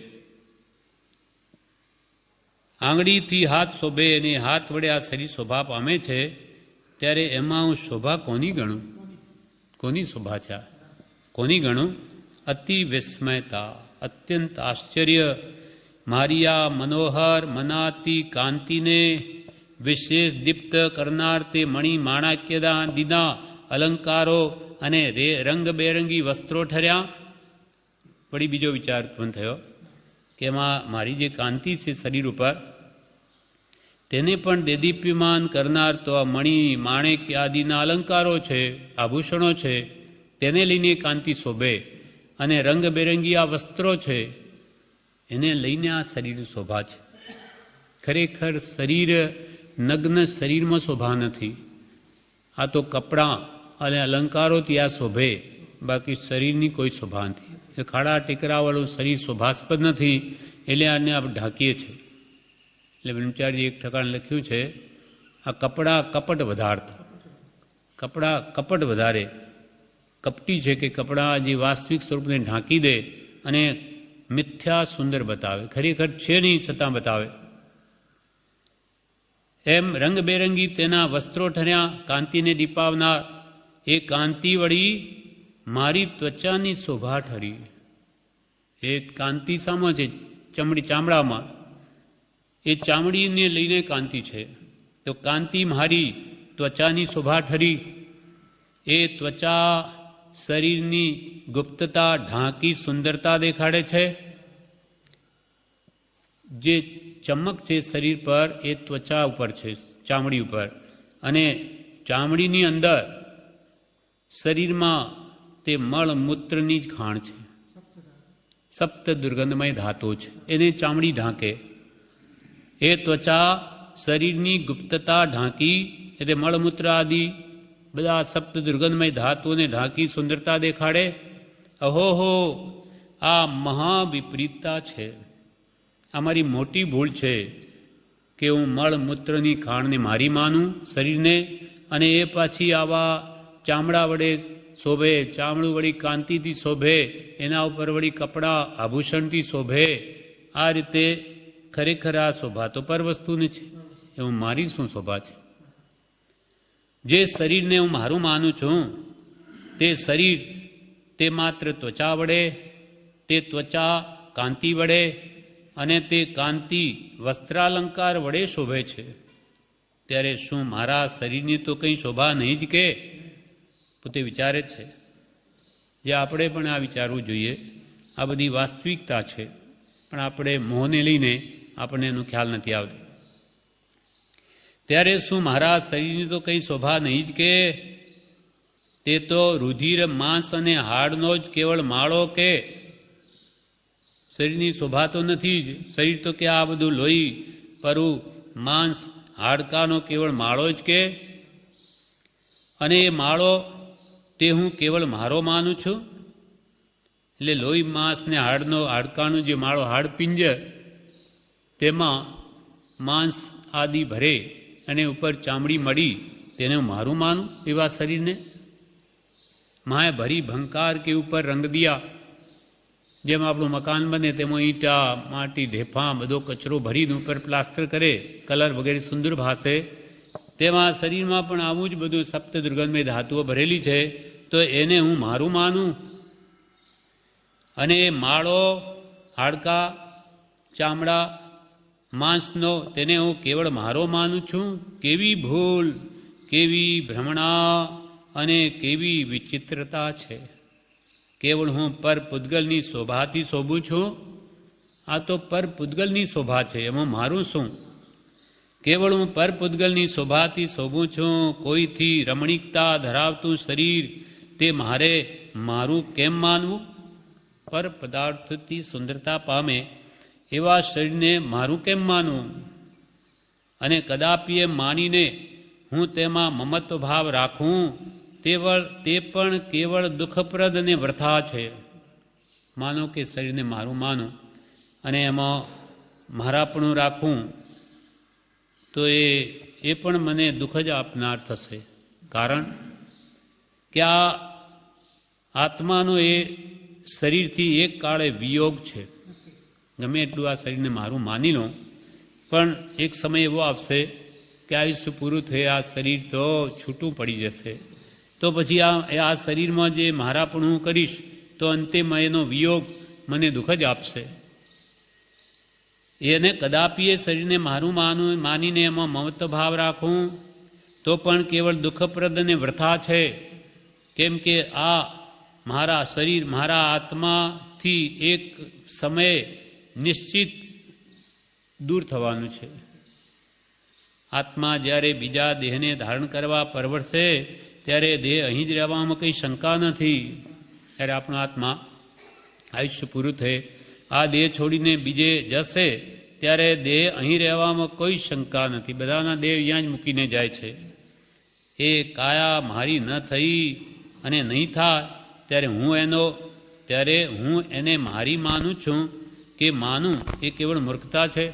આંગળીથી હાથ શોભે અને હાથ વડે આ શરીર શોભા પામે છે. ત્યારે એમાં હું શોભા કોની ગણું? કોની શોભા છે? કોની ગણું? અતિ વિસ્મયતા, અત્યંત આશ્ચર્ય મારી આ મનોહર મનાતી કાંતિને વિશેષ દીપ્ત કરનાર તે મણિ માણાક્યદા દીના અલંકારો અને રંગબેરંગી વસ્ત્રો ઠર્યા. વળી બીજો વિચાર ઉત્પન્ન થયો કે એમાં મારી જે કાંતિ છે શરીર ઉપર, તેને પણ દેદીપ્યમાન કરનાર તો આ મણિ માણેક આદિના અલંકારો છે, આભૂષણો છે, તેને લઈને કાંતિ શોભે. અને રંગબેરંગી આ વસ્ત્રો છે, એને લઈને આ શરીર શોભા છે. ખરેખર શરીર, નગ્ન શરીરમાં શોભા નથી. આ તો કપડાં અને અલંકારોથી આ શોભે, બાકી શરીરની કોઈ શોભા નથી. એ ખાડા ટેકરાવાળું શરીર શોભાસ્પદ નથી, એટલે આને આપણે ઢાંકીએ છીએ. એટલે બ્રહ્મચારી એક ઠકાણે લખ્યું છે, આ કપડાં કપટ વધારતા. કપડાં કપટ વધારે, કપટી છે કે કપડાં જે વાસ્તવિક સ્વરૂપને ઢાંકી દે અને મિથ્યા સુંદર બતાવે, ખરેખર છે નહીં છતાં બતાવે. એમ રંગબેરંગી તેના વસ્ત્રો ઠર્યા, કાંતિને દીપાવનાર. એ કાંતિ વળી મારી ત્વચાની શોભા ઠરી. એ કાંતિ સામો છે? ચામડામાં. એ ચામડીને લઈને કાંતિ છે, તો કાંતિ મારી ત્વચાની શોભા ઠરી. એ ત્વચા શરીરની ગુપ્તતા ઢાંકી સુંદરતા દેખાડે છે. જે ચમક છે શરીર પર એ ત્વચા ઉપર છે, ચામડી ઉપર. અને ચામડીની અંદર શરીરમાં તે મળમૂત્રની જ ખાણ છે, સપ્ત દુર્ગંધમય ધાતુ છે, એને ચામડી ઢાંકે. એ ત્વચા શરીરની ગુપ્તતા ઢાંકી, એટલે મળમૂત્ર આદિ બધા સપ્ત દુર્ગંધમય ધાતુઓને ઢાંકી સુંદરતા દેખાડે. અહોહો, આ મહાવિપરીતતા છે. આ મારી મોટી ભૂલ છે કે હું મળમૂત્રની ખાણને મારી માનું શરીરને, અને એ પાછી આવા ચામડા વડે શોભે, ચામડું વળી કાંતિથી શોભે, એના ઉપર વળી કપડાં આભૂષણથી શોભે. આ રીતે ખરેખર આ શોભા તો પર વસ્તુની છે, એવું મારી શું શોભા છે? જે શરીરને હું મારું માનું છું, તે શરીર તે માત્ર ત્વચા વડે, તે ત્વચા કાંતિ વડે, અને તે કાંતિ વસ્ત્રાલંકાર વડે શોભે છે. ત્યારે શું મારા શરીરની તો કંઈ શોભા નહીં જ કે? પોતે વિચારે છે. જે આપણે પણ આ વિચારવું જોઈએ. આ બધી વાસ્તવિકતા છે, પણ આપણે મોહને લઈને આપણને એનો ખ્યાલ નથી આવતો. ત્યારે શું મારા શરીરની તો કંઈ શોભા નહીં જ કે? તે તો રુધિર માંસ અને હાડનો જ કેવળ માળો કે? શરીરની શોભા તો નથી જ. શરીર તો કે આ બધું લોહી, પરુ, માંસ, હાડકાનો કેવળ માળો જ કે? અને એ માળો તે હું કેવળ મારો માનું છું. એટલે લોહી માંસ ને હાડકાનું જે માળો હાડપિંજર, તેમાં માંસ આદિ ભરે અને ઉપર ચામડી મળી, તેને હું મારું માનું એવા શરીરને. માએ ભરી ભંકાર કે ઉપર રંગ દિયા, જેમ આપણું મકાન બને તેમાં ઈંટા માટી ઢેફા બધો કચરો ભરીને ઉપર પ્લાસ્ટર કરે, કલર વગેરે સુંદર ભાસે, તેમાં શરીરમાં પણ આવું જ બધું સપ્ત દુર્ગંધમય ધાતુઓ ભરેલી છે, તો એને હું મારું માનું. અને એ માળો હાડકા ચામડા માંસનો તેને હું કેવળ મારો માનું છું. કેવી ભૂલ, કેવી ભ્રમણા અને કેવી વિચિત્રતા છે. કેવળ હું પર પૂતગલની શોભાથી શોભું છું. આ તો પર પૂતગલની શોભા છે, એમાં મારું શું? કેવળ હું પર પૂતગલની શોભાથી શોભું છું. કોઈથી રમણીકતા ધરાવતું શરીર તે મારે મારું કેમ માનવું? પર પદાર્થથી સુંદરતા પામે એવા શરીરને મારું કેમ માનવું? અને કદાપી એમ માનીને હું તેમાં મમત્વ ભાવ રાખું, તે પણ કેવળ દુઃખપ્રદ અને વ્યર્થા છે. માનો કે શરીરને મારું માનું અને એમાં મારાપણું રાખું, તો એ પણ મને દુઃખ જ આપનાર થશે. કારણ કે આ આત્માનો એ શરીરથી એક કાળે વિયોગ છે. ગમે એટલું આ શરીરને મારું માની લો, પણ એક સમય એવો આવશે કે આયુષ્ય પૂરું થઈ આ શરીર તો છૂટું પડી જશે. તો પછી આ શરીરમાં જે મારાપણ હું કરીશ, તો અંતે એનો વિયોગ મને દુઃખ જ આપશે. એને કદાપી એ શરીરને મારું માનીને એમાં મમત્વ ભાવ રાખું, તો પણ કેવળ દુઃખપ્રદ અને વ્યર્થા છે. કેમ કે આ મારા શરીર મારા આત્માથી એક સમયે નિશ્ચિત દૂર થવાનું છે. આત્મા જ્યારે બીજા દેહને ધારણ કરવા પરવડશે, ત્યારે દેહ અહીં જ રહેવામાં કંઈ શંકા નથી. ત્યારે આપણો આત્મા આયુષ્ય પૂરું થઈ આ દેહ છોડીને બીજે જશે, ત્યારે દેહ અહીં રહેવામાં કોઈ શંકા નથી. બધાના દેહ અહીંયા જ મૂકીને જાય છે. એ કાયા મારી ન થઈ અને નહીં થાય, ત્યારે હું એને મારી માનું છું કે માનું, એ કેવળ મૂર્ખતા છે.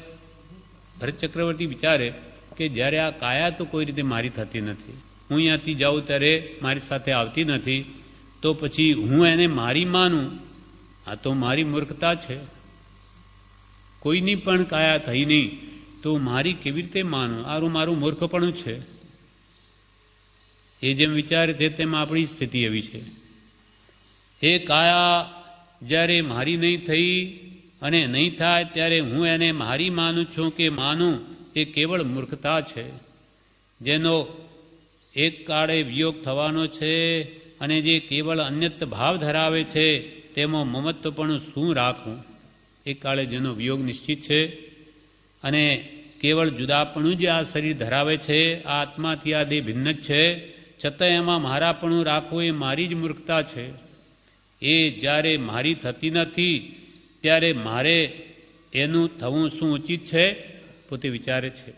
ભરત ચક્રવર્તી વિચારે કે જ્યારે આ કાયા તો કોઈ રીતે મારી થતી નથી, હું અહીંયાથી જાઉં ત્યારે મારી સાથે આવતી નથી, તો પછી હું એને મારી માનું, આ તો મારી મૂર્ખતા છે. કોઈની પણ કાયા થઈ નહીં તો મારી કેવી રીતે માનું? મારું મૂર્ખપણું છે. એ જેમ વિચારે છે તેમ આપણી સ્થિતિ એવી છે. એ કાયા જ્યારે મારી નહીં થઈ અને નહીં થાય, ત્યારે હું એને મારી માનું છું કે માનું, એ કેવળ મૂર્ખતા છે. જેનો એક કાળે વિયોગ થવાનો છે અને જે કેવળ અન્યત ભાવ ધરાવે છે, તેમાં મમત્વપણું શું રાખવું? એક કાળે જેનો વિયોગ નિશ્ચિત છે અને કેવળ જુદાપણું જે આ શરીર ધરાવે છે, આ આત્માથી આ દેહ ભિન્ન જ છે, છતાં એમાં મારાપણું રાખવું એ મારી જ મૂર્ખતા છે. એ જ્યારે મારી થતી નથી, ત્યારે મારે એનું થવું શું ઉચિત છે? પોતે વિચારે છે.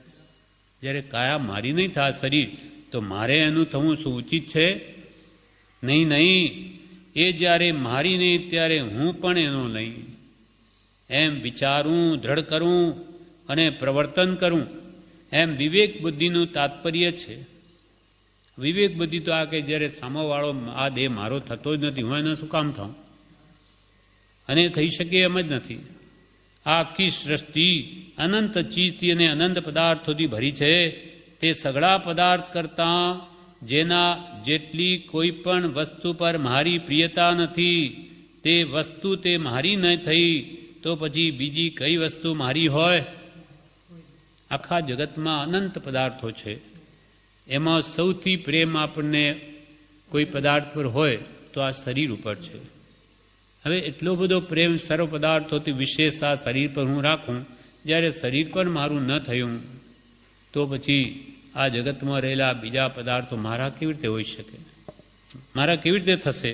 જ્યારે કાયા મારી નહીં થાય શરીર, તો મારે એનું થવું શું ઉચિત છે? નહીં. એ જ્યારે મારી નહીં, ત્યારે હું પણ એનો નહીં. એમ વિચારું, દ્રઢ કરું અને પ્રવર્તન કરું, એમ વિવેક બુદ્ધિનું તાત્પર્ય છે. વિવેક બુદ્ધિ તો આ કે જ્યારે સામોવાળો આ દેહ મારો થતો જ નથી, હું એને શું કામ થાઉં? અને થઈ શકે એમ જ નથી. આ આખી સૃષ્ટિ અનંત ચીજથી અને અનંત પદાર્થોથી ભરી છે. તે સઘળા પદાર્થ કરતાં જેના જેટલી કોઈ પણ વસ્તુ પર મારી પ્રિયતા નથી, તે વસ્તુ તે મારી ન થઈ, તો પછી બીજી કઈ વસ્તુ મારી હોય? આખા જગતમાં અનંત પદાર્થો છે. એમાં સૌથી પ્રેમ આપણને કોઈ પદાર્થ પર હોય તો આ શરીર ઉપર છે. હવે એટલો બધો પ્રેમ સર્વ પદાર્થોથી વિશેષ આ શરીર પર હું રાખું, જ્યારે શરીર પર મારું ન થયું, તો પછી આ જગતમાં રહેલા બીજા પદાર્થો મારા કેવી રીતે હોઈ શકે? મારા કેવી રીતે થશે?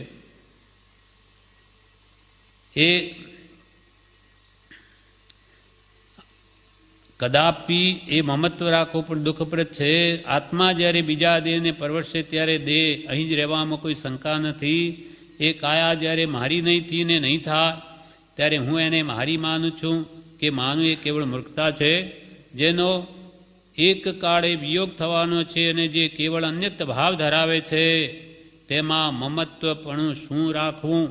એ કદાપી એ મમત્વ રાખવો પણ દુઃખપ્રદ છે. આત્મા જ્યારે બીજા દેહને પરવડશે ત્યારે દેહ અહીં જ રહેવામાં કોઈ શંકા નથી. એ કાયા જ્યારે મારી નહીં થી ને નહીં થાય ત્યારે હું એને મારી માનું છું કે માનું એ કેવળ મૂર્ખતા છે. જેનો એક કાળે વિયોગ થવાનો છે અને જે કેવળ અન્યત ભાવ ધરાવે છે તેમાં મમત્વપણું શું રાખવું?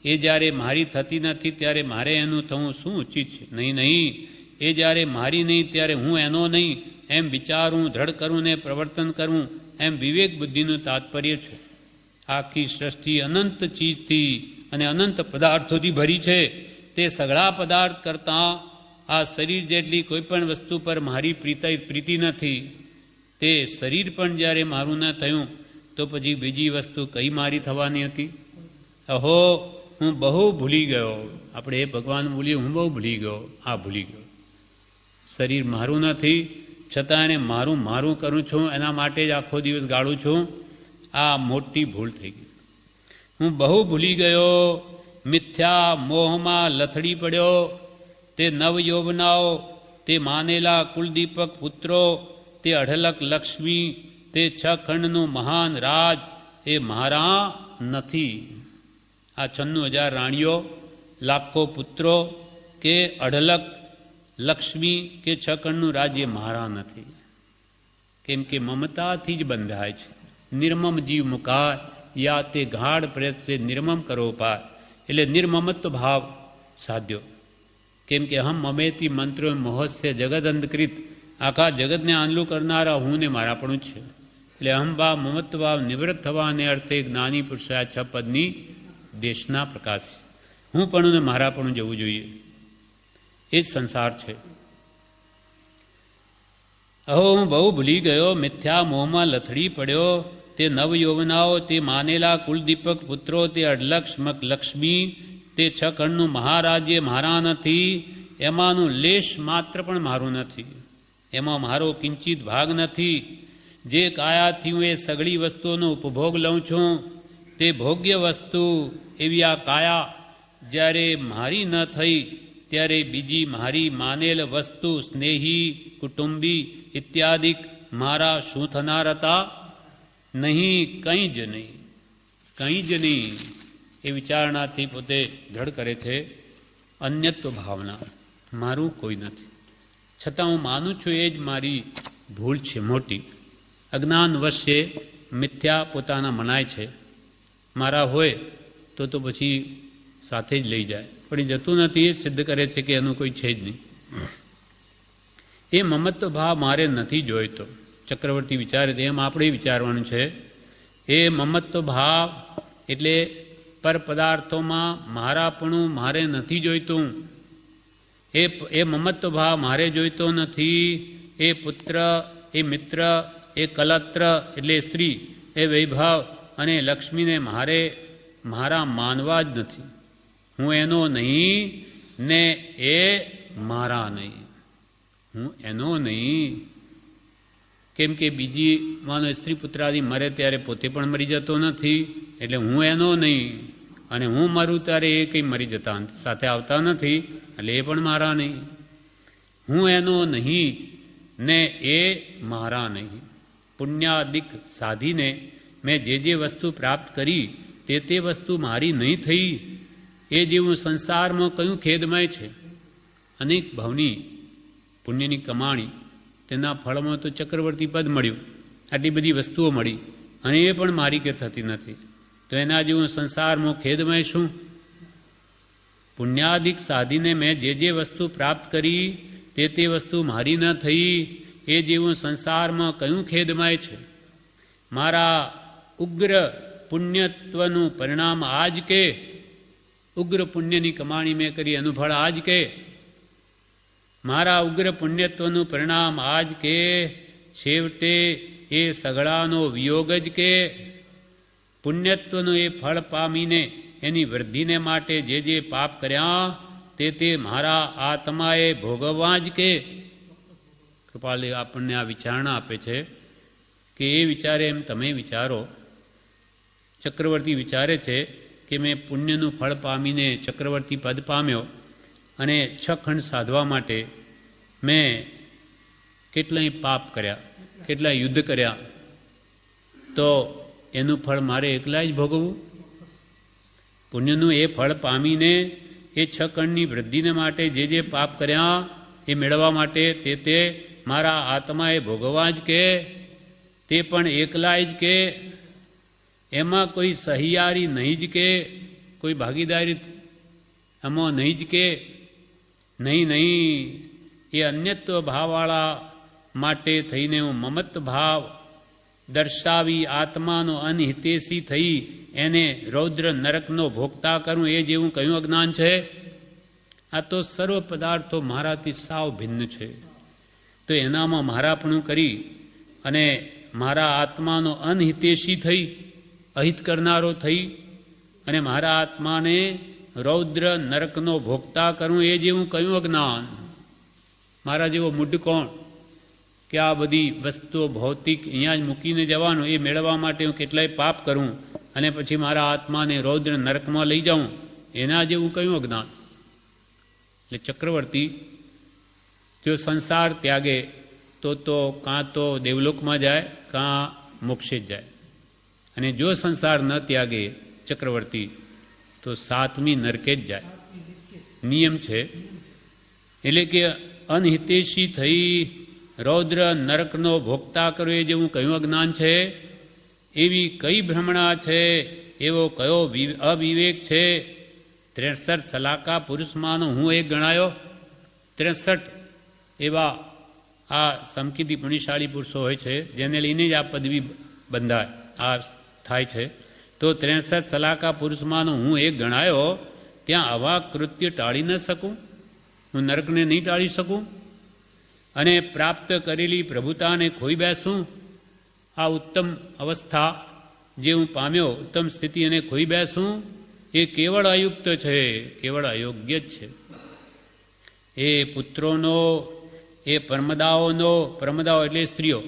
એ જ્યારે મારી થતી નથી ત્યારે મારે એનું થવું શું ઉચિત છે? નહીં. એ જ્યારે મારી નહીં ત્યારે હું એનો નહીં એમ વિચારવું, દ્રઢ કરવું ને પ્રવર્તન કરવું એમ વિવેક બુદ્ધિનું તાત્પર્ય છે. આખી સૃષ્ટિ અનંત ચીજથી અને અનંત પદાર્થોથી ભરી છે. તે સઘળા પદાર્થ કરતાં આ શરીર જેટલી કોઈ પણ વસ્તુ પર મારી પ્રીતિ નથી. તે શરીર પણ જ્યારે મારું ન થયું તો પછી બીજી વસ્તુ કઈ મારી થવાની હતી? અહો, હું બહુ ભૂલી ગયો. આપણે એ ભગવાન બોલીએ, હું બહુ ભૂલી ગયો, આ ભૂલી ગયો. શરીર મારું નથી છતાં એને મારું મારું કરું છું, એના માટે જ આખો દિવસ ગાળું છું. આ મોટી ભૂલ થઈ ગઈ. હું બહુ ભૂલી ગયો, મિથ્યા મોહમાં લથડી પડ્યો. તે નવયૌવનાઓ, તે માનેલા કુલદીપક પુત્રો, તે અઢળક લક્ષ્મી, તે 6 ખંડનું મહાન રાજ એ મારા નથી. આ 96,000 રાણીઓ, લાખો પુત્રો કે અઢળક લક્ષ્મી કે 6 ખંડનું રાજ્ય મારા નથી. કેમ કે મમતાથી જ બંધાય છે. નિર્મમ જીવ મુકાય યા તે ગાઢ પ્રેત સે નિર્મમ કરો પાય. એટલે નિર્મમત્વ ભાવ સાધ્યો. કેમ કે હમ મમેતી મંત્રો મોહસ્ય જગદ અંધકૃત, આખા જગતને આંધળું કરનારા હું ને મારાપણું છે. એટલે અહમભાવ મમત્વ ભાવ નિવૃત્ત થવાને અર્થે જ્ઞાની પુરુષા 6 પદની દેશના પ્રકાશ. હું પણ ને મારાપણું જવું જોઈએ. એ જ સંસાર છે. અહો, હું બહુ ભૂલી ગયો, મિથ્યા મોહમાં લથડી પડ્યો. તે નવયૌવનાઓ, તે માનેલા કુલદીપક પુત્રો, તે અઢળક લક્ષ્મી, તે 6 ખંડનું મહારાજ્ય મારા નથી. એમાંનું લેશ માત્ર પણ મારું નથી. એમાં મારો કિંચિત ભાગ નથી. જે કાયાથી હું એ સઘળી વસ્તુઓનો ઉપભોગ લઉં છું તે ભોગ્ય વસ્તુ એવી આ કાયા જ્યારે મારી ન થઈ ત્યારે બીજી મારી માનેલ વસ્તુ, સ્નેહી, કુટુંબી ઇત્યાદિક મારા શું થનાર હતા? નહીં, કંઈ જ નહીં, કંઈ જ નહીં. એ વિચારણાથી પોતે દ્રઢ કરે છે અન્યત્વ ભાવના. મારું કોઈ નથી, છતાં હું માનું છું એ જ મારી ભૂલ છે મોટી. અજ્ઞાન વશે મિથ્યા પોતાના મનાય છે. મારા હોય તો પછી સાથે જ લઈ જાય, પણ એ જતું નથી. એ સિદ્ધ કરે છે કે એનું કોઈ છે જ નહીં. એ મમત્વ ભાવ મારે નથી જોઈતો. ચક્રવર્તી વિચારે એમ આપણે વિચારવાનું છે. એ મમત્વ ભાવ એટલે પર પદાર્થોમાં મારાપણું મારે નથી જોઈતું. એ મમત્વ ભાવ મારે જોઈતો નથી. એ પુત્ર, એ મિત્ર, એ કલત્ર એટલે સ્ત્રી, એ વૈભવ અને લક્ષ્મીને મારા માનવા જ નથી. હું એનો નહીં ને એ મારા નહીં. હું એનો નહીં. કેમ કે બીજી માનો સ્ત્રી પુત્રાદિ મરે ત્યારે પોતે પણ મરી જતો નથી. એટલે હું એનો નહીં અને હું મરું ત્યારે એ કંઈ મરી જતા સાથે આવતા નથી. એટલે એ પણ મારા નહીં. હું એનો નહીં ને એ મારા નહીં. પુણ્યાદિક સાધીને મેં જે વસ્તુ પ્રાપ્ત કરી તે વસ્તુ મારી નહીં થઈ. એ જેવું સંસારમાં કયું ખેદમય છે. અનેક ભાવની પુણ્યની કમાણી, તેના ફળમાં તો ચક્રવર્તી પદ મળ્યું, આટલી બધી વસ્તુઓ મળી અને એ પણ મારી કે થતી નથી. તો એના જેવું સંસારમાં ખેદમય શું? પુણ્યાદિક સાધીને મેં જે વસ્તુ પ્રાપ્ત કરી તે વસ્તુ મારી ન થઈ. એ જેવું સંસારમાં કયું ખેદમય છે? મારા ઉગ્ર પુણ્યત્વનું પરિણામ આજ કે? ઉગ્ર પુણ્યની કમાણી મેં કરી એનું ફળ આજ કે? મારા ઉગ્ર પુણ્યત્વનું પરિણામ આજ કે? છેવટે એ સઘળાનો વિયોગ જ કે? પુણ્યત્વનું એ ફળ પામીને એની વૃદ્ધિને માટે જે પાપ કર્યા તે મારા આત્માએ ભોગવવા જ કે? કૃપાલે આપણને આ વિચારણા આપે છે કે એ વિચારે એમ તમે વિચારો. ચક્રવર્તી વિચારે છે કે મેં પુણ્યનું ફળ પામીને ચક્રવર્તી પદ પામ્યો અને 6 ખંડ સાધવા માટે મેં કેટલાય પાપ કર્યા, કેટલાય યુદ્ધ કર્યા, તો એનું ફળ મારે એકલા જ ભોગવવું? પુણ્યનું એ ફળ પામીને એ 6 કણની વૃદ્ધિને માટે જે પાપ કર્યા એ મેળવવા માટે તે મારા આત્માએ ભોગવવા જ કે તે પણ એકલા જ કે એમાં કોઈ સહિયારી નહીં જ કે કોઈ ભાગીદારી આમાં નહીં જ કે નહીં, એ અન્યત્વ ભાવવાળા માટે થઈને હું મમત્વ ભાવ દર્શાવી આત્માનો અનહિતેશી થઈ એને રૌદ્ર નરકનો ભોગતા કરું, એ જેવું કયું અજ્ઞાન છે? આ તો સર્વ પદાર્થો મારાથી સાવ ભિન્ન છે, તો એનામાં મારાપણું કરી અને મારા આત્માનો અનહિતેશી થઈ, અહિત કરનારો થઈ અને મારા આત્માને રૌદ્ર નરકનો ભોગતા કરું, એ જેવું કયું અજ્ઞાન? મારા જેવો મૂઢ કોણ કે આ બધી વસ્તુઓ ભૌતિક અહીંયા જ મૂકીને જવાનું, એ મેળવવા માટે હું કેટલાય પાપ કરું અને પછી મારા આત્માને રૌદ્ર નરકમાં લઈ જાઉં, એના જેવું કયું અજ્ઞાન? એટલે ચક્રવર્તી જો સંસાર ત્યાગે તો કાં તો દેવલોકમાં જાય કાં મોક્ષે જ જાય, અને જો સંસાર ન ત્યાગે ચક્રવર્તી તો 7મી નરકે જ જાય. નિયમ છે. એટલે કે અનહિતેશી થઈ રૌદ્ર નરકનો ભોગતા કરો, એ જેવું કયું અજ્ઞાન છે? એવી કઈ ભ્રમણા છે, એવો કયો અવિવેક છે? 63 સલાકા પુરુષમાંનો હું એક ગણાયો. 63 એવા આ સમકીદી પુણ્યશાળી પુરુષો હોય છે જેને લઈને જ આ પદવી બંધાય આ થાય છે. તો 63 સલાકા પુરુષમાંનો હું એક ગણાયો, ત્યાં આવા કૃત્ય ટાળી ન શકું? હું નરકને નહીં ટાળી શકું? અને પ્રાપ્ત કરેલી પ્રભુતાને ખોઈ બેસું? આ ઉત્તમ અવસ્થા જે હું પામ્યો, ઉત્તમ સ્થિતિ એને ખોઈ બેસું? એ કેવળ અયુક્ત છે, કેવળ અયોગ્ય જ છે. એ પુત્રોનો, એ પ્રમદાઓનો, પ્રમદાઓ એટલે સ્ત્રીઓ,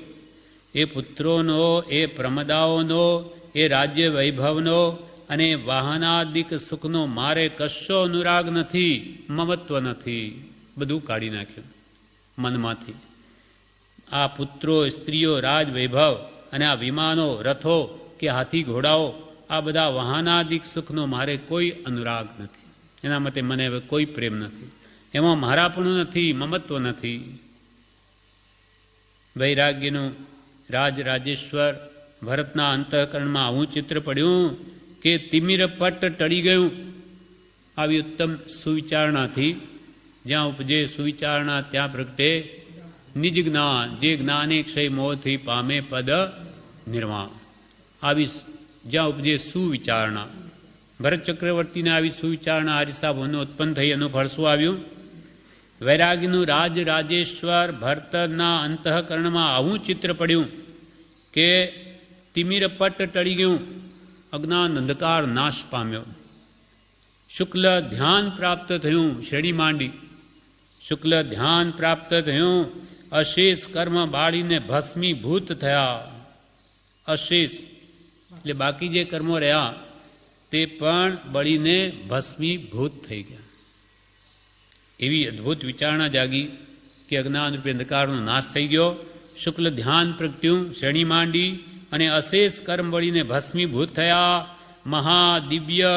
એ પુત્રોનો, એ પ્રમદાઓનો, એ રાજ્ય વૈભવનો અને વાહનાદિક સુખનો મારે કશો અનુરાગ નથી, મમત્વ નથી. બધું કાઢી નાખ્યું મનમાંથી. આ પુત્રો, સ્ત્રીઓ, રાજ વૈભવ અને આ વિમાનો, રથો કે હાથી ઘોડાઓ, આ બધા વાહનાદિક સુખનો મારે કોઈ અનુરાગ નથી. એના માટે મને હવે કોઈ પ્રેમ નથી, એમાં મારાપણું નથી, મમત્વ નથી. વૈરાગ્યનું રાજેશ્વર ભરતના અંતઃકરણમાં આવું ચિત્ર પડ્યું કે તિમિર પટ ટળી ગયું. આવી ઉત્તમ સુવિચારણાથી જ્યાં ઉપજે સુવિચારણા ત્યાં પ્રગટે નિજ જ્ઞાન, જે જ્ઞાને ક્ષય મોહથી પામે પદ નિર્વાણ. આવી જ્યાં ઉપજે સુવિચારણા, ભરત ચક્રવર્તીને આવી સુવિચારણા આરિસા ભવનો ઉત્પન્ન થઈ. એનું ફળ શું આવ્યું? વૈરાગ્યનું રાજેશ્વર ભરતના અંતઃકરણમાં આવું ચિત્ર પડ્યું કે તિમિર પટ ટળી ગયું, અજ્ઞાન અંધકાર નાશ પામ્યો. શુક્લ ધ્યાન પ્રાપ્ત થયું, શ્રેણી માંડી. શુક્લ ધ્યાન પ્રાપ્ત થયું, અશેષ કર્મ બાળીને ભસ્મીભૂત થયા. અશેષ એટલે બાકી જે કર્મો રહ્યા તે પણ બળીને ભસ્મીભૂત થઈ ગયા. એવી અદ્ભુત વિચારણા જાગી કે અજ્ઞાન રૂપે અંધકારનો નાશ થઈ ગયો. શુક્લ ધ્યાન પ્રગટ્યું, શ્રેણી માંડી અને અશેષ કર્મ બળીને ભસ્મીભૂત થયા. મહાદિવ્ય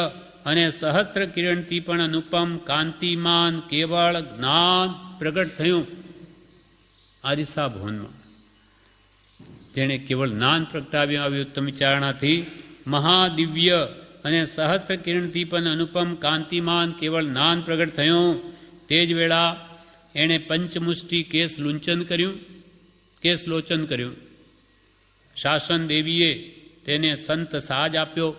અને સહસ્ત્ર કિરણથી પણ અનુપમ કાંતિમાન કેવળ જ્ઞાન પ્રગટ થયું આરિસા ભવનમાં. જેણે કેવળ જ્ઞાન પ્રગટાવ્યું આવી ઉત્તમ વિચારણાથી મહાદિવ્ય અને સહસ્ત્ર કિરણથી પણ અનુપમ કાંતિમાન કેવળ જ્ઞાન પ્રગટ થયું. તે જ વેળા એણે પંચમુષ્ટિ કેસ લુંચન કર્યું, કેસ લોચન કર્યું. શાસન દેવીએ તેને સંત સાજ આપ્યો.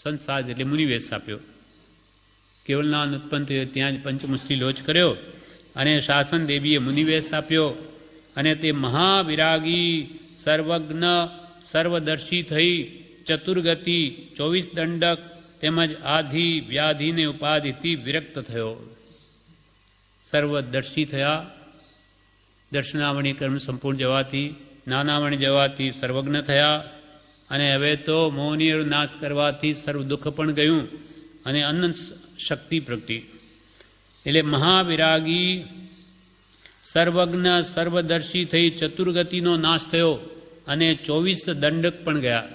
સંત સાજ એટલે મુનિવેશ આપ્યો. કેવળ જ્ઞાન ઉત્પન્ન થયું ત્યાં જ પંચમુષ્ટિ લોચ કર્યો અને શાસન દેવીએ મુનિવેશ આપ્યો. અને તે મહાવિરાગી, સર્વજ્ઞ, સર્વદર્શી થઈ ચતુર્ગતિ, 24 દંડક તેમજ આધિ વ્યાધિને ઉપાધિથી વિરક્ત થયો. સર્વદર્શી થયા. દર્શનાવણી કર્મ સંપૂર્ણ જવાથી, નાનાવણી જવાથી સર્વજ્ઞ થયા. અને હવે તો મોહનીય નાશ કરવાથી સર્વ દુઃખ પણ ગયું અને અનંત શક્તિ પ્રગટી. એટલે મહાવિરાગી સર્વજ્ઞ સર્વદર્શી થઈ ચતુર્ગતિનો નાશ થયો અને 24 દંડક પણ ગયા.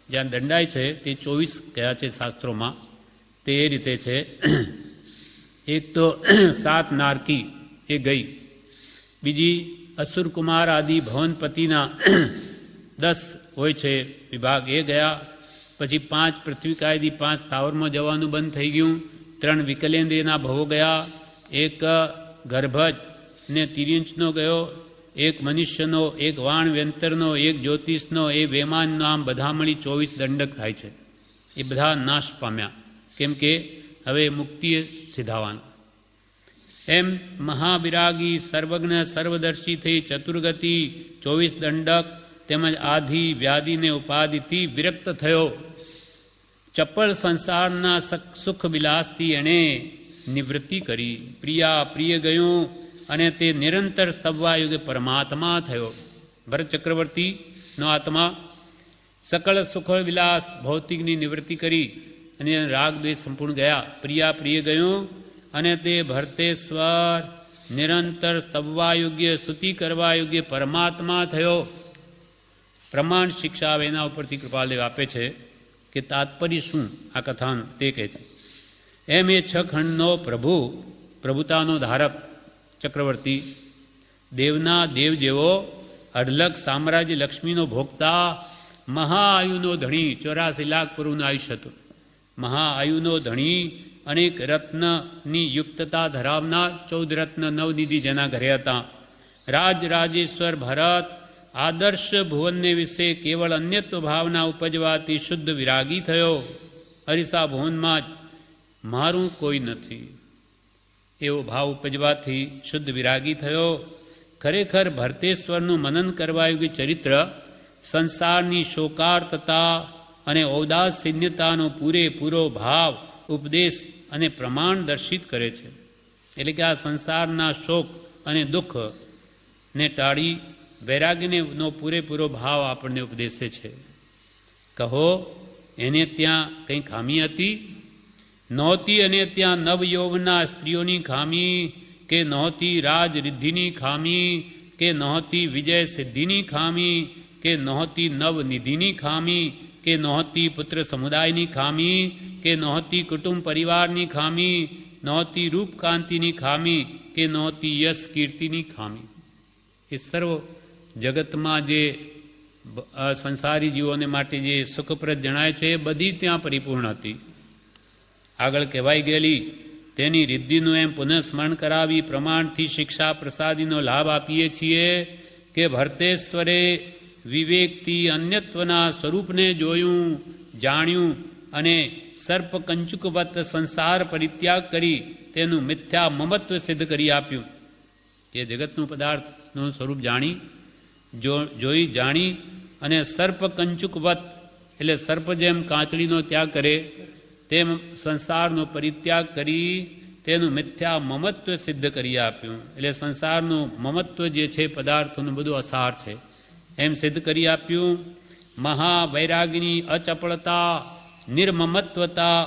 જ્યાં દંડાય છે તે 24 ગયા છે શાસ્ત્રોમાં, તે એ રીતે છે. એક તો 7 નારકી એ ગઈ, બીજી અસુરકુમાર આદિ ભવનપતિના 10 હોય છે વિભાગ, એ ગયા. પછી 5 પૃથ્વીકાયદી 5 સ્થાવરમાં જવાનું બંધ થઈ ગયું. 3 વિકલેન્દ્રિયના ભવો ગયા, એક ગર્ભજ ને તિર્યંચનો ગયો, એક મનુષ્યનો, એક વાણ વ્યંતરનો, એક જ્યોતિષનો, એ વેમાનનો, આમ બધા મળી 24 દંડક થાય છે. એ બધા નાશ પામ્યા, કેમ કે હવે મુક્તિએ સિધાવાનું. એમ મહાવિરાગી સર્વજ્ઞ સર્વદર્શી થઈ ચતુર્ગતિ 24 દંડક તેમજ આધિ વ્યાધિને ઉપાધિથી વિરક્ત થયો. ચપળ સંસારના સુખ વિલાસથી એણે નિવૃત્તિ કરી. પ્રિયા પ્રિય ગયું અને તે નિરંતર સ્તવવા યુગે પરમાત્મા થયો. ભરત ચક્રવર્તીનો આત્મા સકળ સુખ વિલાસ ભૌતિકની નિવૃત્તિ કરી અને રાગ દ્વેષ સંપૂર્ણ ગયા. પ્રિયા પ્રિય ગયું અને તે ભરતેશ્વર નિરંતર સ્તવવા યોગ્ય સ્તુતિ કરવા યોગ્ય પરમાત્મા થયો. પ્રમાણ શિક્ષા એના ઉપરથી કૃપાલદેવ આપે છે કે તાત્પર્ય શું આ કથાનું, તે કહે છે. એમ એ 6 ખંડનો પ્રભુતાનો ધારક ચક્રવર્તી, દેવના દેવ જેવો અઢલક સામ્રાજ્ય લક્ષ્મીનો ભોગતા, મહાઆયુનો ધણી, 84 લાખ પૂર્વનું આયુષ્ય હતું. મહાઆયુનો ધણી, અનેક રત્નની યુક્તતા ધરાવનાર, 14 રત્ન નવનિધિ જેના ઘરે હતા. રાજેશ્વર ભરત આદર્શ ભુવનને વિશે કેવળ અન્યત્વ ભાવના ઉપજવાથી શુદ્ધ વિરાગી થયો. અરીસા ભુવનમાં જ મારું કોઈ નથી એવો ભાવ ઉપજવાથી શુદ્ધ વિરાગી થયો. ખરેખર ભરતેશ્વરનું મનન કરવા યોગ્ય ચરિત્ર સંસારની શોકાર્તતા અને ઔદાસીન્યતાનો પૂરેપૂરો ભાવ, ઉપદેશ અને પ્રમાણ દર્શિત કરે છે. એટલે કે આ સંસારના શોક અને દુઃખને ટાળી વૈરાગ્યનો પૂરેપૂરો ભાવ આપણને ઉપદેશે છે. કહો એને ત્યાં કંઈ ખામી હતી? નહોતી. અને ત્યાં નવયૌવના સ્ત્રીઓની ખામી, કે નહોતી રાજરિદ્ધિની ખામી, કે નહોતી વિજય સિદ્ધિની ખામી, કે નહોતી નવનિધિની ખામી, કે નહોતી પુત્ર સમુદાયની ખામી, કે નહોતી કુટુંબ પરિવારની ખામી, નહોતી રૂપકાંતિની ખામી, કે નહોતી યશ કીર્તિની ખામી. એ સર્વ જગતમાં જે સંસારી જીવોને માટે જે સુખપ્રદ જણાય છે એ બધી ત્યાં પરિપૂર્ણ હતી. આગળ કહેવાઈ ગયેલી તેની રિદ્ધિનું એમ પુનઃ સ્મરણ કરાવી પ્રમાણથી શિક્ષા પ્રસાદીનો લાભ આપીએ છીએ કે ભરતેશ્વરે વિવેકથી અન્યત્વના સ્વરૂપને જોયું, જાણ્યું અને સર્પ કંચુકવત સંસાર પરિત્યાગ કરી તેનું મિથ્યા મમત્વ સિદ્ધ કરી આપ્યું. એ જગતનું પદાર્થનું સ્વરૂપ જોઈ જાણી અને સર્પ કંચુકવત એટલે સર્પ જેમ કાંચળીનો ત્યાગ કરે તેમ સંસારનો પરિત્યાગ કરી તેનું મિથ્યા મમત્વ સિદ્ધ કરી આપ્યું. એટલે સંસારનું મમત્વ જે છે પદાર્થોનું બધું અસાર છે એમ સિદ્ધ કરી આપ્યું. મહાવૈરાગની અચપળતા, નિર્મમત્વતા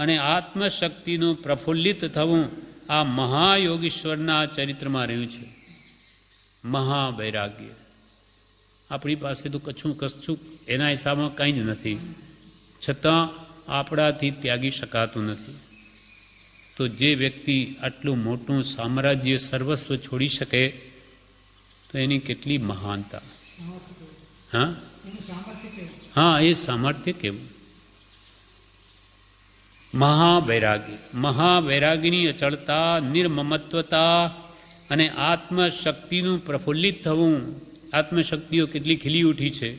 અને આત્મશક્તિનું પ્રફુલ્લિત થવું આ મહાયોગીશ્વરના ચરિત્રમાં રહ્યું છે. મહાવૈરાગ્ય આપણી પાસે તો કચ્છું એના હિસાબમાં કંઈ જ નથી, છતાં આપણાથી ત્યાગી શકાતું નથી. તો જે વ્યક્તિ આટલું મોટું સામ્રાજ્ય સર્વસ્વ છોડી શકે તો એની કેટલી મહાનતા. હા એ સામર્થ્ય કેવું. મહાવૈરાગ્યની અચળતા, નિર્મમત્વતા અને આત્મશક્તિનું પ્રફુલ્લિત થવું. આત્મશક્તિઓ કેટલી ખીલી ઉઠી છે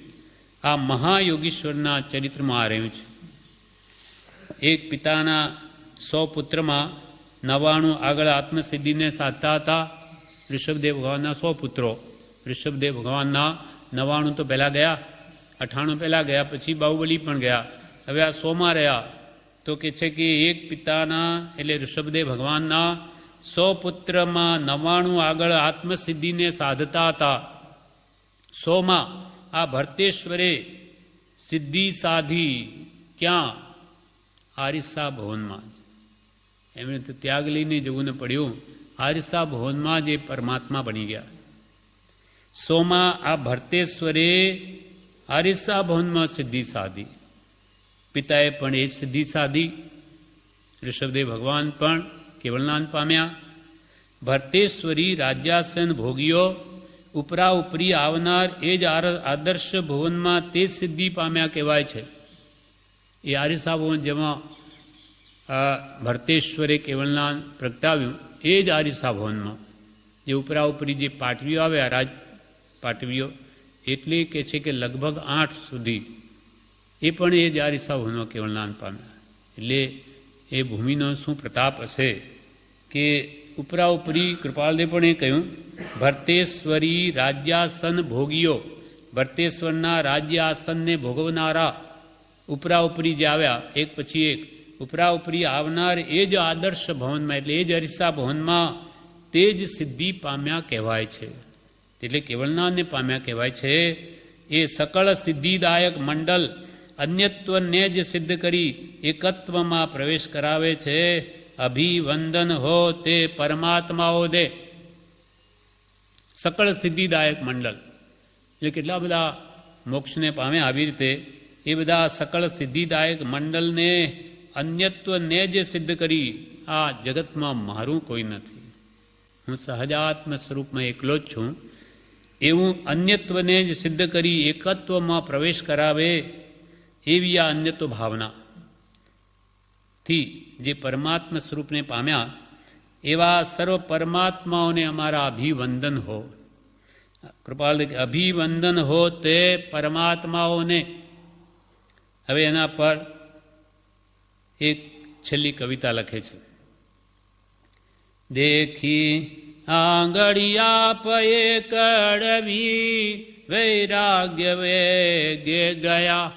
આ મહાયોગીશ્વરના ચરિત્રમાં રહ્યું છે. એક પિતાના 100 પુત્રમાં 99 આગળ આત્મસિદ્ધિને સાધતા હતા. ઋષભદેવ ભગવાનના 100 પુત્રો, ઋષભદેવ ભગવાનના 99 તો પહેલાં ગયા, 98 પહેલાં ગયા, પછી બાહુબલી પણ ગયા, હવે આ 100માં રહ્યા. તો કે છે કે એક પિતાના એટલે ઋષભદેવ ભગવાનના 100 પુત્રમાં 99 આગળ આત્મસિદ્ધિને સાધતા હતા. 100માં આ ભરતેશ્વરે સિદ્ધિ સાધી. ક્યાં? આરીસા ભવનમાં જ. એમણે તો ત્યાગ લઈને જવું ને પડ્યું આરિસા ભવનમાં જે પરમાત્મા બની ગયા. સોમાં આ ભરતેશ્વરે આરિસા ભવનમાં સિદ્ધિ સાધી. પિતાએ પણ એ સિદ્ધિ સાધી. ઋષભદેવ ભગવાન પણ કેવળનાન પામ્યા. ભરતેશ્વરી રાજ્યાસન ભોગીઓ ઉપરા ઉપરી આવનાર એ જ આદર્શ ભુવનમાં તે સિદ્ધિ પામ્યા કહેવાય છે. એ આરિસા ભુવન જેમાં ભરતેશ્વરે કેવળનાન પ્રગટાવ્યું એ જ આરિસા ભવનમાં જે ઉપરા ઉપરી જે પાટવીઓ આવ્યા રાજ પાટવીઓ એટલે કે છે કે લગભગ 8 સુધી એ પણ એ જ આરિસા ભવનમાં કેવળનાન પામ્યા. એટલે એ ભૂમિનો શું પ્રતાપ હશે કે ઉપરા ઉપરી કૃપાલદેવ પણ એ કહ્યું ભરતેશ્વરી રાજ્યાસન ભોગીઓ, ભરતેશ્વરના રાજ્ય આસનને ભોગવનારા ઉપરા ઉપરી જે આવ્યા એક પછી એક ઉપરા ઉપરી આવનાર એ જ આદર્શ ભવનમાં એટલે એ જ અરીસા ભવનમાં તે જ સિદ્ધિ પામ્યા કહેવાય છે. એટલે કેવળનાથને પામ્યા કહેવાય છે. એ સકળ સિદ્ધિદાયક મંડળ અન્યત્વને જ સિદ્ધ કરી એકત્વમાં પ્રવેશ કરાવે છે. અભિવંદન હો તે પરમાત્માઓ દે. સકળ સિદ્ધિદાયક મંડળ એટલે કેટલા બધા મોક્ષને પામે આવી રીતે એ બધા સકળ સિદ્ધિદાયક મંડળને અન્યત્વને જ સિદ્ધ કરી આ જગતમાં મારું કોઈ નથી, હું સહજાત્મ સ્વરૂપમાં એકલો જ છું એવું અન્યત્વને જ સિદ્ધ કરી એકત્વમાં પ્રવેશ કરાવે એવી આ અન્યત્વ ભાવના થી જે પરમાત્મા સ્વરૂપને પામ્યા એવા સર્વ પરમાત્માઓને અમારા અભિવંદન હો. કૃપાલ અભિવંદન હો તે પરમાત્માઓને. હવે એના પર એક છેલ્લી કવિતા લખે છે. દેખી આંગળિયા પયે કડવી વૈરાગ્ય વેગે ગયા,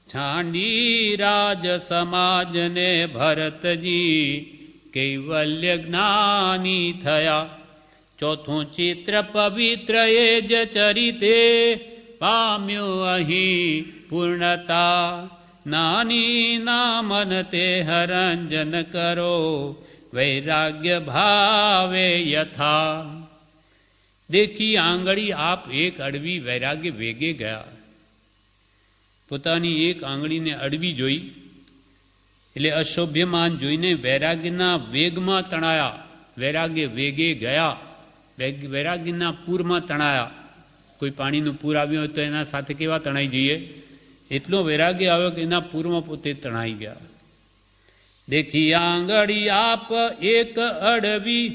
છાંડી રાજ સમાજને ભરતજી કૈવલ્ય જ્ઞાની થયા. ચોથું ચિત્ર પવિત્ર એ જ ચરિતે પામ્યું અહીં પૂર્ણતા, નાની ના મન તે હરંજન કરો વૈરાગ્ય ભાવે યથા. દેખી આંગળી આપ એક અડવી વૈરાગ્ય વેગે ગયા. પોતાની એક આંગળીને અડવી જોઈ એટલે અશોભ્યમાન જોઈને વૈરાગ્યના વેગમાં તણાયા. વૈરાગ્ય વેગે ગયા, વૈરાગ્યના પૂરમાં તણાયા. કોઈ પાણીનું પૂર આવ્યું હોય તો એના સાથે કેવા તણાઈ જઈએ, એટલો વૈરાગ્ય આવ્યો કે એના પૂરમાં પોતે તણાઈ ગયા. દેખી આંગળી આપ એક અડવી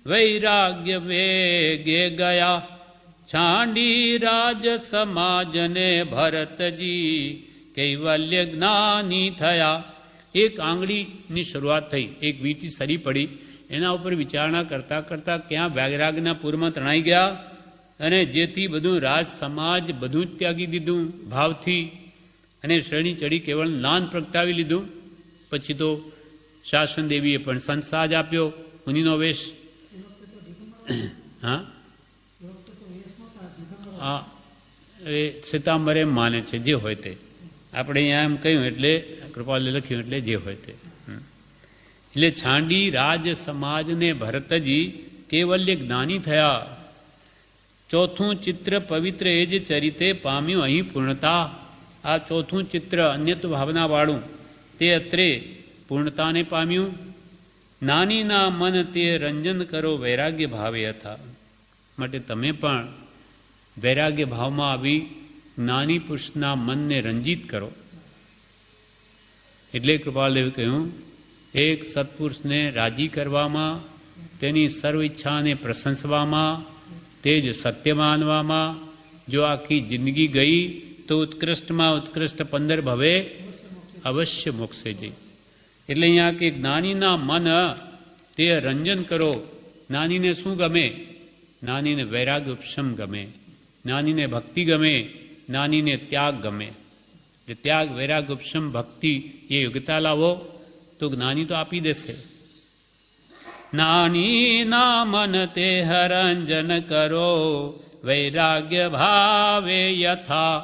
વૈરાગ્ય વેગે ગયા, છાંડી રાજ સમાજને ભરતજી કૈવલ્ય જ્ઞાની થયા. એક આંગળીની શરૂઆત થઈ, એક વીંટી સરી પડી, એના ઉપર વિચારણા કરતાં કરતાં ક્યાં વૈરાગ્યના પૂરમાં તણાઈ ગયા અને જેથી બધું રાજ સમાજ બધું જ ત્યાગી દીધું ભાવથી અને શ્રેણી ચડી કેવળ જ્ઞાન પ્રગટાવી લીધું. પછી તો શાસન દેવીએ પણ સંસાજ આપ્યો, મુનિનો વેશ. હા હા એ સીતાંબર એમ માને છે જે હોય તે. આપણે અહીંયા એમ કહ્યું એટલે કૃપાલે લખ્યું એટલે જે હોય તે. એટલે છાંડી રાજ સમાજને ભરતજી કેવલ્ય જ્ઞાની થયા. ચોથું ચિત્ર પવિત્ર એ જ ચરિતે પામ્યું અહીં પૂર્ણતા. આ ચોથું ચિત્ર અન્યત્વ ભાવનાવાળું તે અત્રે પૂર્ણતાને પામ્યું. નાનીના મન તે રંજન કરો વૈરાગ્ય ભાવે હતા. માટે તમે પણ વૈરાગ્ય ભાવમાં આવી જ્ઞાની પુરુષના મનને રંજિત કરો. એટલે કૃપાલદેવે કહ્યું એક સત્પુરુષને રાજી કરવામાં, તેની સર્વ ઈચ્છાને પ્રશંસવામાં, તે જ સત્ય માનવામાં જો આખી જિંદગી ગઈ તો ઉત્કૃષ્ટમાં ઉત્કૃષ્ટ 15 ભવે અવશ્ય મોક્ષે જઈ. એટલે અહીંયા કે જ્ઞાનીના મન તે રંજન કરો. જ્ઞાનીને શું ગમે? જ્ઞાનીને વૈરાગ્ય ઉપશમ ગમે, જ્ઞાનીને ભક્તિ ગમે, જ્ઞાનીને ત્યાગ ગમે. એટલે ત્યાગ વૈરાગ્ય ઉપશમ ભક્તિ એ યોગ્યતા લાવો તો જ્ઞાની તો આપી દેશે. નાની ના મન તે હરંજન કરો વૈરાગ્ય ભાવે યથા.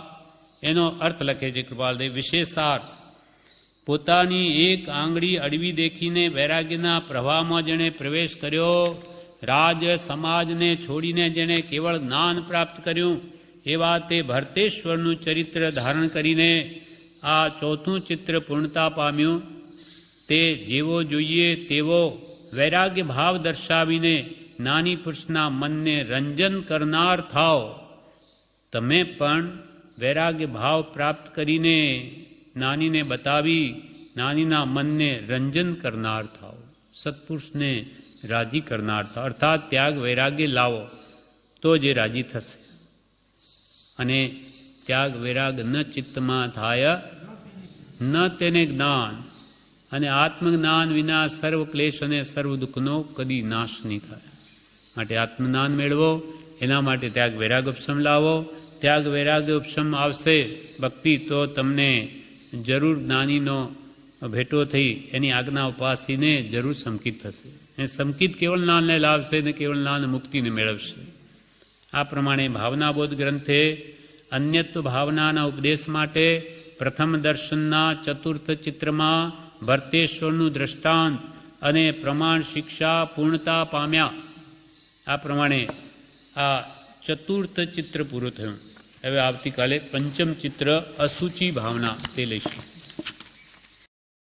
એનો અર્થ લખે છે કૃપાલદેવ વિશેષાર્થ. પોતાની એક આંગળી અડવી દેખીને વૈરાગ્યના પ્રવાહમાં જેણે પ્રવેશ કર્યો રાજ સમાજને છોડીને જેણે કેવળ જ્ઞાન પ્રાપ્ત કર્યું એવા તે ભરતેશ્વરનું ચરિત્ર ધારણ કરીને આ ચોથું ચિત્ર પૂર્ણતા પામ્યું. તે જેવો જોઈએ તેવો વૈરાગ્ય ભાવ દર્શાવીને જ્ઞાની પુરુષના મનને રંજન કરનાર થાઓ. તમે પણ વૈરાગ્ય ભાવ પ્રાપ્ત કરીને જ્ઞાનીને બતાવી જ્ઞાનીના મનને રંજન કરનાર થાઓ, સત્પુરુષને રાજી કરનાર થાઓ. અર્થાત ત્યાગ વૈરાગ્ય લાવો તો જે રાજી થશે. અને ત્યાગ વૈરાગ ન ચિત્તમાં થાય ન તેને જ્ઞાન, અને આત્મજ્ઞાન વિના સર્વ ક્લેશ અને સર્વ દુઃખનો કદી નાશ નહીં થાય. માટે આત્મજ્ઞાન મેળવો, એના માટે ત્યાગ વૈરાગ ઉપશમ લાવો. ત્યાગ વૈરાગ ઉપશમ આવશે ભક્તિ તો તમને જરૂર જ્ઞાનીનો ભેટો થઈ એની આજ્ઞા ઉપાસીને જરૂર સંકિત થશે. એ સંકિત કેવળ જ્ઞાનને લાવશે ને કેવળ જ્ઞાન મુક્તિને મેળવશે. આ પ્રમાણે ભાવનાબોધ ગ્રંથે અન્યત્વ ભાવનાના ઉપદેશ માટે પ્રથમ દર્શનના ચતુર્થ ચિત્રમાં ભરતેશ્વરનું દ્રષ્ટાંત અને પ્રમાણ શિક્ષા પૂર્ણતા પામ્યા. આ પ્રમાણે આ ચતુર્થ ચિત્ર પૂરું થયું. હવે આવતીકાલે પંચમ ચિત્ર અસુચિ ભાવના તે લઈશું.